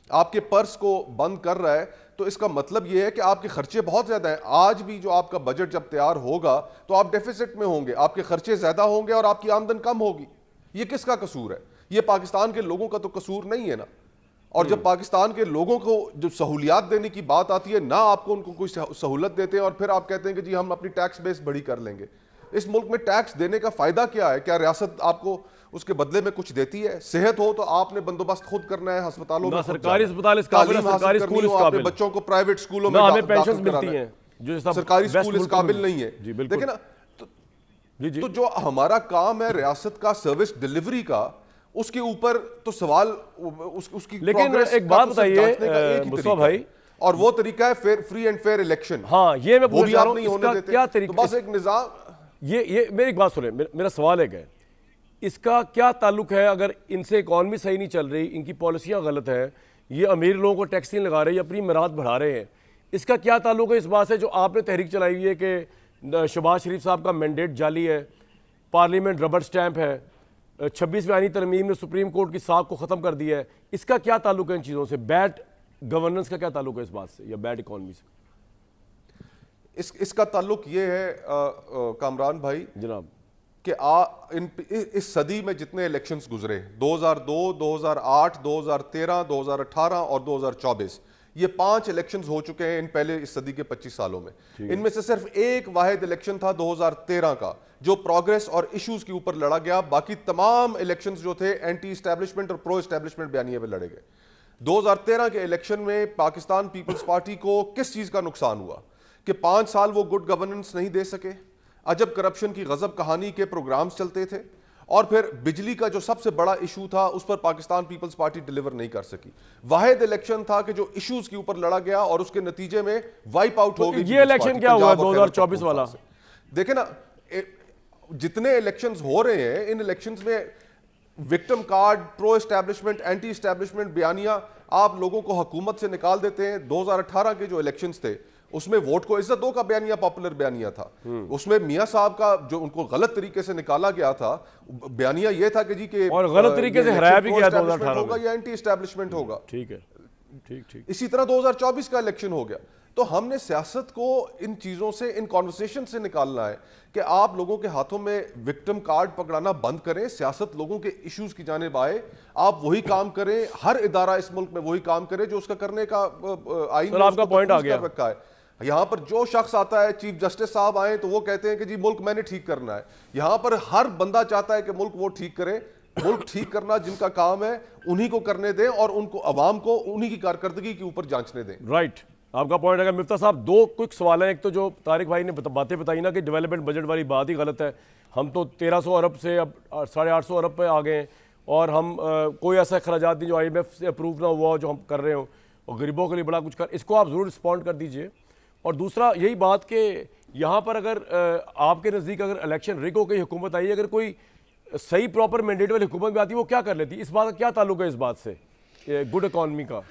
आपके पर्स को बंद कर रहा है, तो इसका मतलब यह है कि आपके खर्चे बहुत ज्यादा हैं। आज भी जो आपका बजट जब तैयार होगा तो आप डेफिसिट में होंगे, आपके खर्चे ज्यादा होंगे और आपकी आमदन कम होगी। ये किसका कसूर है? ये पाकिस्तान के लोगों का तो कसूर नहीं है ना। और जब पाकिस्तान के लोगों को जो सहूलियात देने की बात आती है ना, आपको उनको कोई सहूलत देते हैं और फिर आप कहते हैं कि जी हम अपनी टैक्स बेस बड़ी कर लेंगे। इस मुल्क में टैक्स देने का फायदा क्या है? क्या रियासत आपको उसके बदले में कुछ देती है? सेहत हो तो आपने बंदोबस्त खुद करना है, अस्पतालों में
सरकारी अस्पताल इस काबिल, सरकारी स्कूल इस काबिल,
बच्चों को प्राइवेट स्कूलों में
हमें पेंशन्स मिलती हैं जो
सरकारी स्कूल इस काबिल नहीं है। देखिए ना, तो जो हमारा काम है रियासत का सर्विस डिलीवरी का, उसके ऊपर तो सवाल उसकी।
लेकिन एक बात बताइए मुस्तफा भाई,
और वो तरीका है फ्री एंड फेयर इलेक्शन।
हाँ, ये मैं
पूछ रहा हूं, इसका
क्या तरीका?
बस एक निजाम,
ये मेरी एक बात सुने, मेरा सवाल है इसका क्या ताल्लुक है? अगर इनसे इकॉनमी सही नहीं चल रही, इनकी पॉलिसियां गलत हैं, ये अमीर लोगों को टैक्स नहीं लगा रहे, अपनी मराद बढ़ा रहे हैं, इसका क्या ताल्लुक है इस बात से जो आपने तहरीक चलाई हुई है कि शहबाज शरीफ साहब का मैंडेट जाली है, पार्लियामेंट रबर स्टैंप है, 26वीं आईनी तरमीम ने सुप्रीम कोर्ट की साख को ख़त्म कर दिया है? इसका क्या ताल्लुक है इन चीज़ों से? बैड गवर्नेंस का क्या ताल्लुक है इस बात से, या बैड इकॉनमी से?
इसका ताल्लुक ये है कामरान भाई
जनाब
कि इस सदी में जितने इलेक्शंस गुजरे, 2002, 2008, 2013, 2018 और 2024, ये 5 इलेक्शंस हो चुके हैं इन पहले इस सदी के 25 सालों में। इनमें से सिर्फ एक वाहिद इलेक्शन था 2013 का, जो प्रोग्रेस और इश्यूज के ऊपर लड़ा गया। बाकी तमाम इलेक्शंस जो थे एंटी इस्टेब्लिशमेंट और प्रो इस्टेब्लिशमेंट बयानिए पे लड़े गए। 2013 के इलेक्शन में पाकिस्तान पीपल्स पार्टी को किस चीज का नुकसान हुआ कि 5 साल वो गुड गवर्नेंस नहीं दे सके, अजब करप्शन की गजब कहानी के प्रोग्राम्स चलते थे, और फिर बिजली का जो सबसे बड़ा इशू था उस पर पाकिस्तान पीपल्स पार्टी डिलीवर नहीं कर सकी। वाहिद इलेक्शन था कि जो इश्यूज के ऊपर लड़ा गया और उसके नतीजे में वाइप आउट हो गई।
ये इलेक्शन क्या हुआ 2024 वाला?
देखे ना, जितने इलेक्शंस हो रहे हैं इन इलेक्शंस में victim card, pro establishment, anti establishment बयानिया आप लोगों को हुकूमत से निकाल देते हैं। 2018 के जो इलेक्शंस थे उसमें वोट को इज्जत दो का बयानिया पॉपुलर बयानिया था। उसमें मियां साहब का जो उनको गलत तरीके से निकाला गया था बयानिया ये था कि जी के
और गलत तरीके से हराया भी गया 2018
होगा या एंटी एस्टैब्लिशमेंट होगा।
ठीक है, ठीक।
इसी तरह 2024 का इलेक्शन हो गया। तो हमने सियासत को इन चीजों से, इन कॉन्वर्सेशन से निकालना है कि आप लोगों के हाथों में विक्टिम कार्ड पकड़ाना बंद करें, सियासत लोगों के इश्यूज की जानिब आए, आप वही काम करें, हर इदारा इस मुल्क में वही काम करे जो उसका करने का आईन
आपका पॉइंट आ गया
रखा है। यहां पर जो शख्स आता है, चीफ जस्टिस साहब आए तो वो कहते हैं कि जी मुल्क मैंने ठीक करना है। यहां पर हर बंदा चाहता है कि मुल्क वो ठीक करे। मुल्क ठीक करना जिनका काम है उन्हीं को करने दें और उनको अवाम को उन्हीं की कारकर्दगी के ऊपर जांचने दें।
राइट, आपका पॉइंट है। मिफ्ता साहब, 2 क्विक सवाल हैं। एक तो जो तारिक भाई ने बातें बताई ना कि डेवलपमेंट बजट वाली बात ही गलत है। हम तो 1300 अरब से अब 850 अरब पे आ गए हैं और हम कोई ऐसा खर्चात नहीं जो IMF से अप्रूव ना हुआ जो हम कर रहे हो, और गरीबों के लिए बड़ा कुछ कर, इसको आप ज़रूर रिस्पॉन्ड कर दीजिए। और दूसरा यही बात कि यहाँ पर अगर आपके नज़दीक अगर इलेक्शन रिग हो गई, हुकूमत आई, अगर कोई सही प्रॉपर मैंडेट वाली हुकूमत भी आती है वो क्या कर लेती? इस बात का क्या ताल्लुक है इस बात से, गुड इकॉनमी का,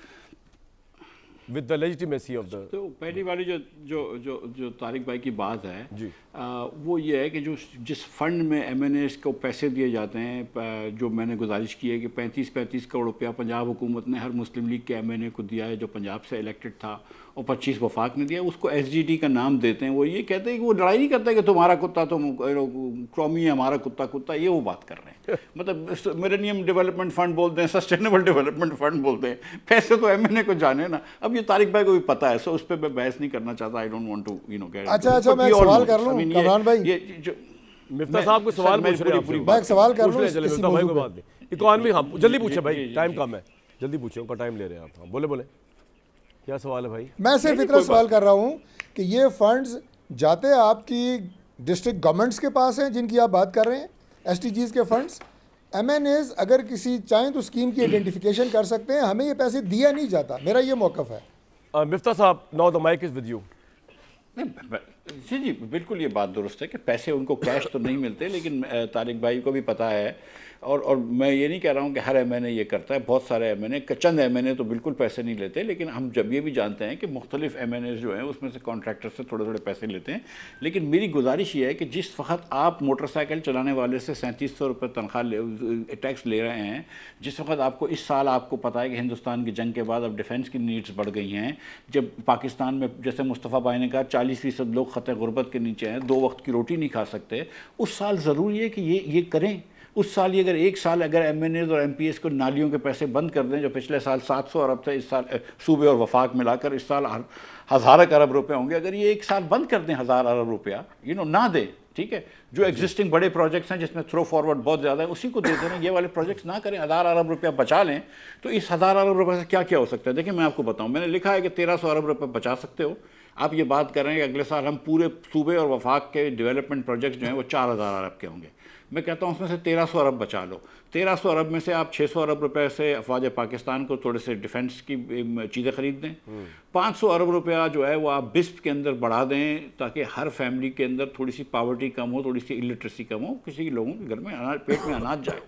with the legitimacy of the?
तो पहली वाली जो तारिक भाई की बात है
जी,
वो ये है कि जो जिस फंड में MNAs को पैसे दिए जाते हैं, जो मैंने गुजारिश की है कि 35 करोड़ रुपया पंजाब हुकूमत ने हर मुस्लिम लीग के MNA को दिया है जो पंजाब से इलेक्टेड था, और 25 वफाक ने दिया, उसको SGD का नाम देते हैं। वो ये कहते हैं कि वो लड़ाई नहीं करता है कि तुम्हारा कुत्ता तुम क्रॉमी है, हमारा कुत्ता कुत्ता, ये वो बात कर रहे हैं। मतलब मिलेनियम डेवलपमेंट फंड बोलते हैं, सस्टेनेबल डेवलपमेंट फंड बोलते हैं, पैसे तो MNA को जाने ना। अब ये तारिक भाई को भी पता है, सो उस पर मैं बहस नहीं करना चाहता। I don't want to get.
अच्छा मैं सवाल कर लूं कमरान भाई,
ये
मिफ्ता साहब को सवाल पूछ रहे हैं,
मैं एक सवाल कर लूं
मिफ्ता भाई को बात नहीं, इकोनॉमी, हाँ जल्दी पूछे भाई, टाइम कम है, जल्दी पूछे, उनका टाइम ले रहे हैं आप। बोले बोले क्या सवाल है भाई?
मैं सिर्फ इतना सवाल कर रहा हूँ कि ये फंड्स जाते आपकी डिस्ट्रिक्ट गवर्नमेंट्स के पास हैं जिनकी आप बात कर रहे हैं, SDGs के फंड्स, MNAs अगर किसी चाहें तो स्कीम की आइडेंटिफिकेशन कर सकते हैं, हमें ये पैसे दिया नहीं जाता, मेरा ये मौक़िफ़ है।
मिफ्ता साहब, now the mic is with you.
जी जी बिल्कुल ये बात दुरुस्त है कि पैसे उनको कैश तो नहीं मिलते, लेकिन तारिक भाई को भी पता है, और मैं ये नहीं कह रहा हूँ कि हर MNA ये करता है, बहुत सारे MNA, चंद MNA तो बिल्कुल पैसे नहीं लेते, लेकिन हम जब ये भी जानते हैं कि मुख्तलिफ MNAs जो हैं उसमें से कॉन्ट्रैक्टर से थोड़े थोड़े पैसे लेते हैं। लेकिन मेरी गुजारिश ये है कि जिस वक्त आप मोटरसाइकिल चलाने वाले से 3700 रुपये तनख्वाह टैक्स ले रहे हैं, जिस वक्त आपको इस साल आपको पता है कि हिंदुस्तान की जंग के बाद अब डिफेंस की नीड्स बढ़ गई हैं, जब पाकिस्तान में जैसे मुस्तफ़ा भाई ने कहा 40% लोग ख़तरे गुर्बत के नीचे हैं, 2 वक्त की रोटी नहीं खा सकते, उस साल ज़रूरी है कि ये करें। उस साल ये अगर एक साल अगर MNAs और MPs को नालियों के पैसे बंद कर दें, जो पिछले साल 700 अरब थे, इस साल सूबे और वफाक मिलाकर इस साल 1000 अरब रुपए होंगे, अगर ये एक साल बंद कर दें 1000 अरब रुपया, ना दें, ठीक है, जो एग्जिस्टिंग बड़े प्रोजेक्ट्स हैं जिसमें थ्रो फॉरवर्ड बहुत ज़्यादा है उसी को दे दें, ये वाले प्रोजेक्ट्स ना करें, 1000 अरब रुपया बचा लें, तो इस 1000 अरब रुपये से क्या क्या हो सकता है। देखिए मैं आपको बताऊँ, मैंने लिखा है कि 1300 अरब रुपये बचा सकते हो आप। ये बात कर रहे हैं कि अगले साल हम पूरे सूबे और वफाक के डेवलपमेंट प्रोजेक्ट्स जो हैं वो 4000 अरब के होंगे। मैं कहता हूँ उसमें से 1300 अरब बचा लो। 1300 अरब में से आप 600 अरब रुपए से अफवाज पाकिस्तान को थोड़े से डिफेंस की चीज़ें ख़रीद दें। 500 अरब रुपया जो है वो आप बिस्प के अंदर बढ़ा दें, ताकि हर फैमिली के अंदर थोड़ी सी पावर्टी कम हो, थोड़ी सी इलिटरेसी कम हो, किसी लोगों के घर में अनाज, पेट में अनाज जाए।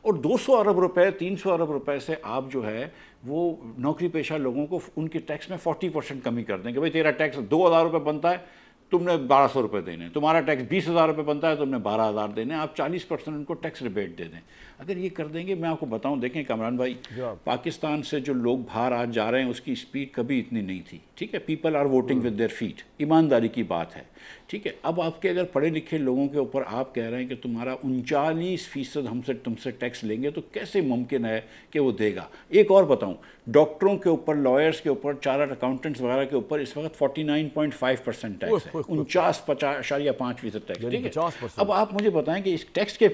और 200 अरब रुपए, 300 अरब रुपए से आप जो है वो नौकरी पेशा लोगों को उनके टैक्स में 40% कमी कर दें कि भाई तेरा टैक्स 2000 रुपये बनता है, तुमने 1200 रुपये देने, तुम्हारा टैक्स 20,000 रुपये बनता है, तुमने 12,000 देने, आप 40% उनको टैक्स रिबेट दे दें। अगर ये कर देंगे, मैं आपको बताऊं, देखें कामरान भाई, पाकिस्तान से जो लोग बाहर आज जा रहे हैं उसकी स्पीड कभी इतनी नहीं थी, ठीक है, people are voting with their feet, ईमानदारी की बात है, ठीक है। अब आपके अगर पढ़े लिखे लोगों के ऊपर आप कह रहे हैं कि तुम्हारा 39% हमसे तुमसे टैक्स लेंगे, तो कैसे मुमकिन है कि वो देगा। एक और बताऊं, डॉक्टरों के ऊपर, लॉयर्स के ऊपर, चार्टर्ड अकाउंटेंट्स वगैरह के ऊपर इस वक्त 49.5% टैक्स है, 49.5% टैक्स, ठीक है। अब आप मुझे बताएं कि इस टैक्स के,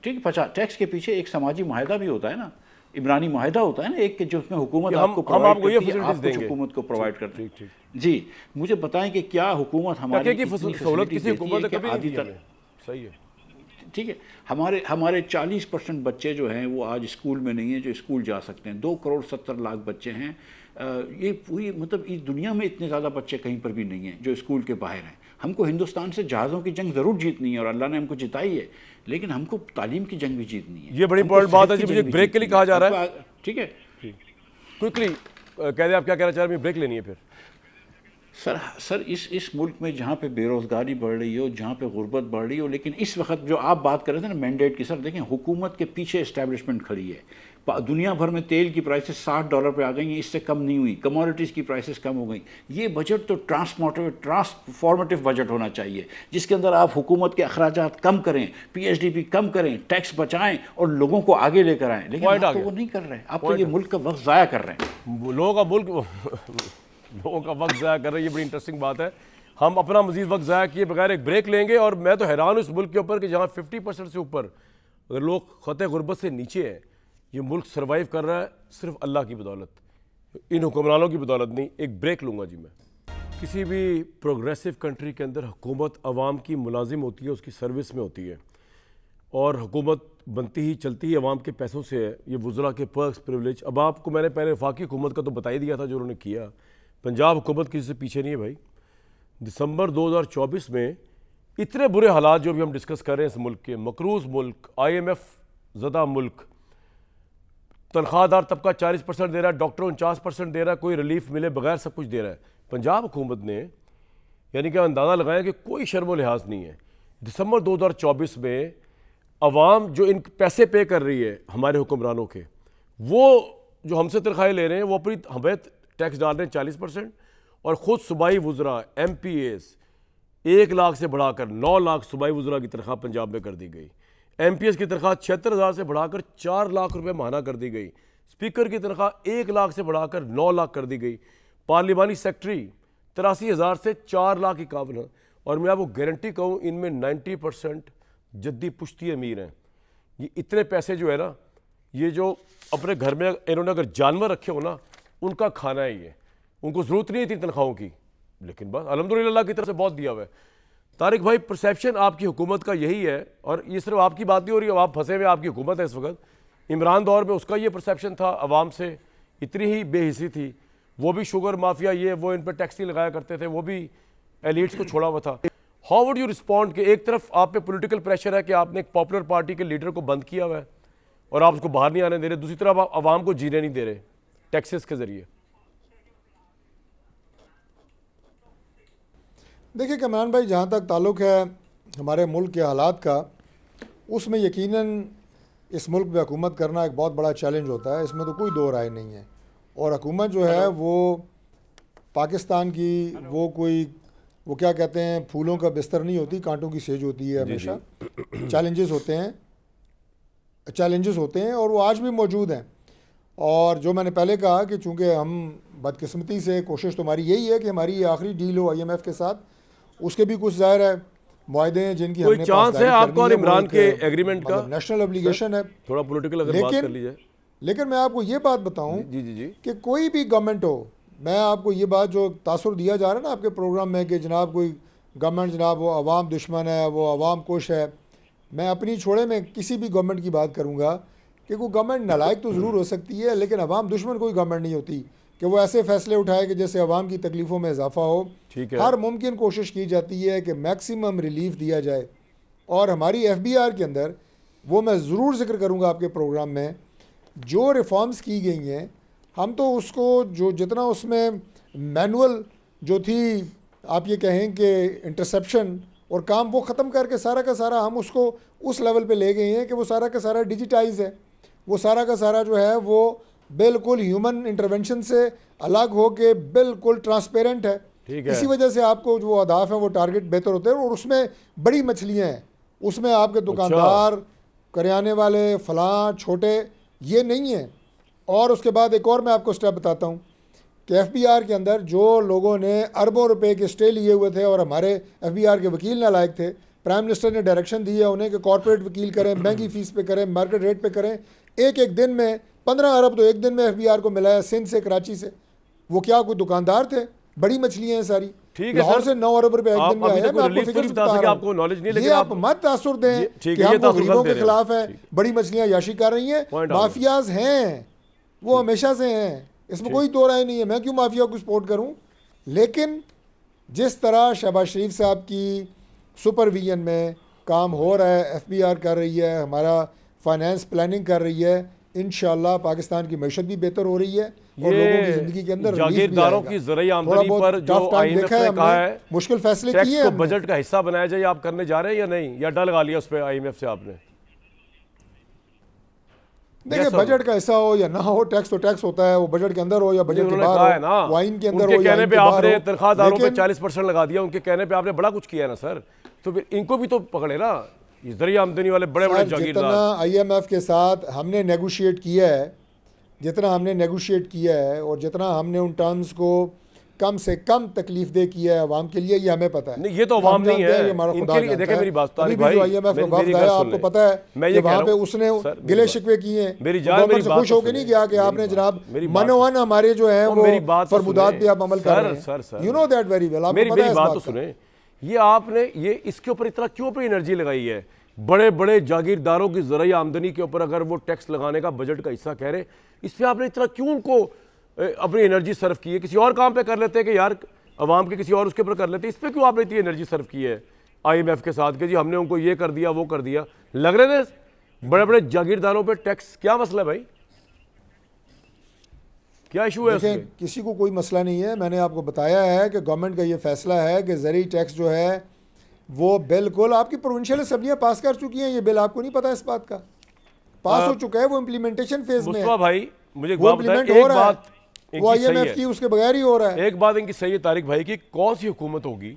ठीक है, टैक्स के पीछे एक समाजी माहिदा भी होता है ना, इमरानी माहिदा होता है ना एक, जो उसमें हुकूमत आपको प्रोवाइड करती है, आप कुछ हुकूमत को प्रोवाइड करते हैं। जी मुझे बताएं कि क्या हुकूमत हमारी
सहूलत किसी हुकूमत ने कभी नहीं दी। सही है,
ठीक है। हमारे 40% बच्चे जो हैं वो आज स्कूल में नहीं हैं जो स्कूल जा सकते हैं। 2 करोड़ 70 लाख बच्चे हैं। ये पूरी मतलब इस दुनिया में इतने ज़्यादा बच्चे कहीं पर भी नहीं हैं जो स्कूल के बाहर हैं। हमको हिंदुस्तान से जहाज़ों की जंग ज़रूर जीतनी है और अल्लाह ने हमको जिताई है, लेकिन हमको तालीम की जंग भी जीतनी है।
ये बड़ी इंपॉर्टेंट बात है जी। मुझे ब्रेक के लिए कहा जा रहा है,
ठीक है,
क्विकली कह दे आप क्या कहना चाह रहे हैं, ब्रेक लेनी है फिर।
सर इस मुल्क में जहाँ पे बेरोज़गारी बढ़ रही हो, जहाँ पे गुर्बत बढ़ रही हो, लेकिन इस वक्त जो आप बात कर रहे थे ना मैंडेट की, सर देखें हुकूमत के पीछे इस्टेब्लिशमेंट खड़ी है। दुनिया भर में तेल की प्राइसेस $60 पे आ गई हैं, इससे कम नहीं हुई। कमोडिटीज़ की प्राइसेस कम हो गई। ये बजट तो ट्रांसफॉर्मेटिव बजट होना चाहिए, जिसके अंदर आप हुकूमत के अखराजात कम करें, PSDP कम करें, टैक्स बचाएं और लोगों को आगे लेकर आएँ। लेकिन आप तो वो नहीं कर रहे हैं, आप तो ये मुल्क का वक्त ज़ाया कर रहे हैं।
लोगों का वक्त ज़ाया कर रहे हैं, ये बड़ी इंटरेस्टिंग बात है। हम अपना मजीद वक्त ज़ाया किए बगैर एक ब्रेक लेंगे। और मैं तो हैरान हूँ इस मुल्क के ऊपर कि जहाँ 50% से ऊपर अगर लोग खतरे गुर्बत से नीचे हैं, ये मुल्क सर्वाइव कर रहा है सिर्फ अल्लाह की बदौलत, इन हुक्मरानों की बदौलत नहीं। एक ब्रेक लूँगा जी मैं। किसी भी प्रोग्रेसिव कंट्री के अंदर हुकूमत अवाम की मुलाजिम होती है, उसकी सर्विस में होती है, और हुकूमत बनती ही चलती ही अवाम के पैसों से है। ये वज़रा के पर्क्स, प्रिविलेज। अब आपको मैंने पहले वफाकी हुकूमत का तो बता ही दिया था जो उन्होंने किया। पंजाब हुकूमत किसी से पीछे नहीं है भाई। दिसंबर 2024 में इतने बुरे हालात जो भी हम डिस्कस कर रहे हैं इस मुल्क के, मकरूज़ मुल्क, IMF ज़दा मुल्क, तनख्वाहदार तबका 40% दे रहा है, डॉक्टर 49% दे रहा है, कोई रिलीफ मिले बगैर सब कुछ दे रहा है। पंजाब हुकूमत ने यानी कि अंदाज़ा लगाया कि कोई शर्म लिहाज नहीं है। दिसंबर 2024 में अवाम जो इन पैसे पे कर रही है हमारे हुक्मरानों के, वो जो हमसे तनख्वाहें ले रहे हैं वो अपनी हमें टैक्स डाल रहे हैं 40%, और ख़ुद सूबाई वज़रा MPAs 1 लाख से बढ़ाकर 9 लाख सूबाई वज़रा की तनख्वाह पंजाब में कर दी गई। MPS की तनख्वाह 76,000 से बढ़ाकर 4 लाख रुपए माहाना कर दी गई। स्पीकर की तनख्वाह 1 लाख से बढ़ाकर 9 लाख कर दी गई। पार्लिमानी सेक्रेटरी 83,000 से 4 लाख 51। और मैं आपको गारंटी कहूँ इनमें 90% जद्दी पुश्ती अमीर हैं। ये इतने पैसे जो है ना, ये जो अपने घर में इन्होंने अगर जानवर रखे हो ना, उनका खाना है ये, उनको ज़रूरत नहीं थी तनख्वाहों की, लेकिन बस अल्हम्दुलिल्लाह की तरफ से बहुत दिया हुआ है। तारिक भाई, परसेप्शन आपकी हुकूमत का यही है, और ये सिर्फ आपकी बात नहीं हो रही है, आप फंसे हुए आपकी हुकूमत है इस वक्त। इमरान दौर में उसका ये परसेप्शन था, अवाम से इतनी ही बेहिसी थी, वो भी शुगर माफिया ये वो इन पर टैक्स नहीं लगाया करते थे, वो भी एलिट्स को छोड़ा हुआ था। हाउ वुड यू रिस्पॉन्ड कि एक तरफ आप पे पॉलिटिकल प्रेशर है कि आपने एक पॉपुलर पार्टी के लीडर को बंद किया हुआ है और आप उसको बाहर नहीं आने दे रहे, दूसरी तरफ आप आवाम को जीने नहीं दे रहे टैक्सेस के जरिए?
देखिए कमरान भाई, जहाँ तक ताल्लुक़ है हमारे मुल्क के हालात का, उसमें यकीनन इस मुल्क में हुकूमत करना एक बहुत बड़ा चैलेंज होता है, इसमें तो कोई दो राय नहीं है। और हुकूमत जो है वो पाकिस्तान की वो क्या कहते हैं, फूलों का बिस्तर नहीं होती, कांटों की सेज होती है हमेशा। चैलेंजेस होते हैं और वो आज भी मौजूद हैं। और जो मैंने पहले कहा कि चूँकि हम बदकिस्मती से, कोशिश तो हमारी यही है कि हमारी ये आखिरी डील हो IMF के साथ, उसके भी कुछ ज़ाहिर है मुआहदे हैं जिनकी
हमने चांस है आपको और इमरान के एग्रीमेंट का,
नेशनल ऑब्लिगेशन है,
थोड़ा पॉलिटिकल अगर बात कर लीजिए।
लेकिन मैं आपको ये बात बताऊं कि कोई भी गवर्नमेंट हो, मैं आपको ये बात जो तासुर दिया जा रहा है ना आपके प्रोग्राम में कि जनाब कोई गवर्नमेंट जनाब वो अवाम दुश्मन है, वो अवाम कुश है, मैं अपनी छोड़े में किसी भी गवर्नमेंट की बात करूँगा कि कोई गवर्नमेंट नालायक तो ज़रूर हो सकती है, लेकिन अवाम दुश्मन कोई गवर्नमेंट नहीं होती कि वो ऐसे फैसले उठाए कि जैसे अवाम की तकलीफ़ों में इजाफा हो। हर मुमकिन कोशिश की जाती है कि मैक्सिमम रिलीफ दिया जाए। और हमारी FBR के अंदर, वो मैं ज़रूर जिक्र करूँगा आपके प्रोग्राम में, जो रिफॉर्म्स की गई हैं, हम तो उसको जो जितना उसमें मैनुअल जो थी, आप ये कहें कि इंटरसेप्शन और काम, वो ख़त्म करके सारा का सारा हम उसको उस लेवल पे ले गए हैं कि वो सारा का सारा डिजिटाइज है। वो सारा का सारा जो है वो बिल्कुल ह्यूमन इंटरवेंशन से अलग हो के बिल्कुल ट्रांसपेरेंट है। इसी वजह से आपको जो अहदाफ है वो टारगेट बेहतर होते हैं। और उसमें बड़ी मछलियाँ हैं, उसमें आपके दुकानदार, करियाने वाले, फलां छोटे, ये नहीं है। और उसके बाद एक और मैं आपको स्टेप बताता हूँ कि FBR के अंदर जो लोगों ने अरबों रुपए के स्टे लिए हुए थे और हमारे FBR के वकील नालायक थे, प्राइम मिनिस्टर ने डायरेक्शन दी है उन्हें कि कॉर्पोरेट वकील करें, महंगी फीस पे करें, मार्केट रेट पे करें। एक दिन में 15 अरब तो एक दिन में FBR को मिला है, सिंध से, कराची से। वो क्या कोई दुकानदार थे? बड़ी मछलियाँ हैं सारी। लाहौर से 9 अरब रुपए एक दिन में आया। मैं आपको फिगर बता रहा हूं, ये आप मत तासुर दें कि हम गरीबों के खिलाफ हैं, बड़ी मछलियाँ याशी कर रही हैं। माफियाज हैं, वो हमेशा से हैं, इसमें कोई दो राय नहीं है। मैं क्यों माफिया को सपोर्ट करूं? लेकिन जिस तरह शहबाज शरीफ साहब की सुपरविजन में काम हो रहा है, FBR कर रही है, हमारा फाइनेंस प्लानिंग कर रही है, इंशाल्लाह पाकिस्तान की मैशत भी बेहतर हो रही है और लोगों की जिंदगी के अंदर
जागीरदारों की ज़राई आमदनी पर जो IMF ने कहा है
मुश्किल फैसले किए हैं,
बजट का हिस्सा बनाया जाए, आप करने जा रहे हैं या नहीं, या डर लगा लिया उस पर IMF से आपने?
देखिए बजट का हिस्सा हो या ना हो, टैक्स तो टैक्स होता है, वो बजट के अंदर हो या बजट के बाहर हो, वाइन के अंदर हो या
कहने पे आपने तनख्वाहदारों पे 40% लगा दिया, उनके कहने पे आपने बड़ा कुछ किया ना सर, तो फिर इनको भी तो पकड़े ना, इस जरिए आमदनी वाले बड़े बड़े जागीरदार।
जितना IMF के साथ हमने नेगोशिएट किया है, जितना हमने नेगोशिएट किया है और जितना हमने उन टर्म्स को कम से कम तकलीफ दे किया है अवाम के लिए, ये हमें पता है।
नहीं, ये तो अवाम नहीं है, इनके लिए देखें मेरी बात, तारिक भाई
IMF का वफ्द आया, आपको पता है कि वहाँ पे उसने गिले शिकवे किए हैं, गवर्नमेंट से खुश होकर नहीं गया कि आपने जनाब मनोवन हमारे जो है वो फरमुदात पे आप अमल कर रहे हैं। You know that very well.
मेरी बात तो सुने, ये आपने ये इसके ऊपर इतना क्यों पे एनर्जी लगाई है? बड़े बड़े जागीरदारों की ज़राई आमदनी के ऊपर अगर वो टैक्स लगाने का बजट का हिस्सा कह रहे, इस पर आपने इतना क्यों उनको अपनी एनर्जी सर्व की है? किसी और काम पे कर लेते हैं कि यार अवाम के किसी और उसके ऊपर कर लेते, इस पर क्यों आपने इतनी एनर्जी सर्व की है IMF के साथ कि जी हमने उनको ये कर दिया वो कर दिया? लग रहे थे बड़े बड़े जागीरदारों पे टैक्स, क्या मसला है भाई, क्या इशू है उसमें?
किसी को कोई मसला नहीं है। मैंने आपको बताया है कि गवर्नमेंट का ये फैसला है कि ज़रूरी टैक्स जो है वो बिल्कुल आपकी प्रोविंशियल असम्बलियाँ पास कर चुकी हैं। ये बिल आपको नहीं पता इस बात का, पास हो चुका है, वो इम्प्लीमेंटेशन फेज में है
भाई। मुझे
वो इम्प्लीमेंट हो रहा है, वो IMF की उसके बगैर ही हो रहा है।
एक बात इनकी सही है तारिक भाई की, कौन सी हुकूमत होगी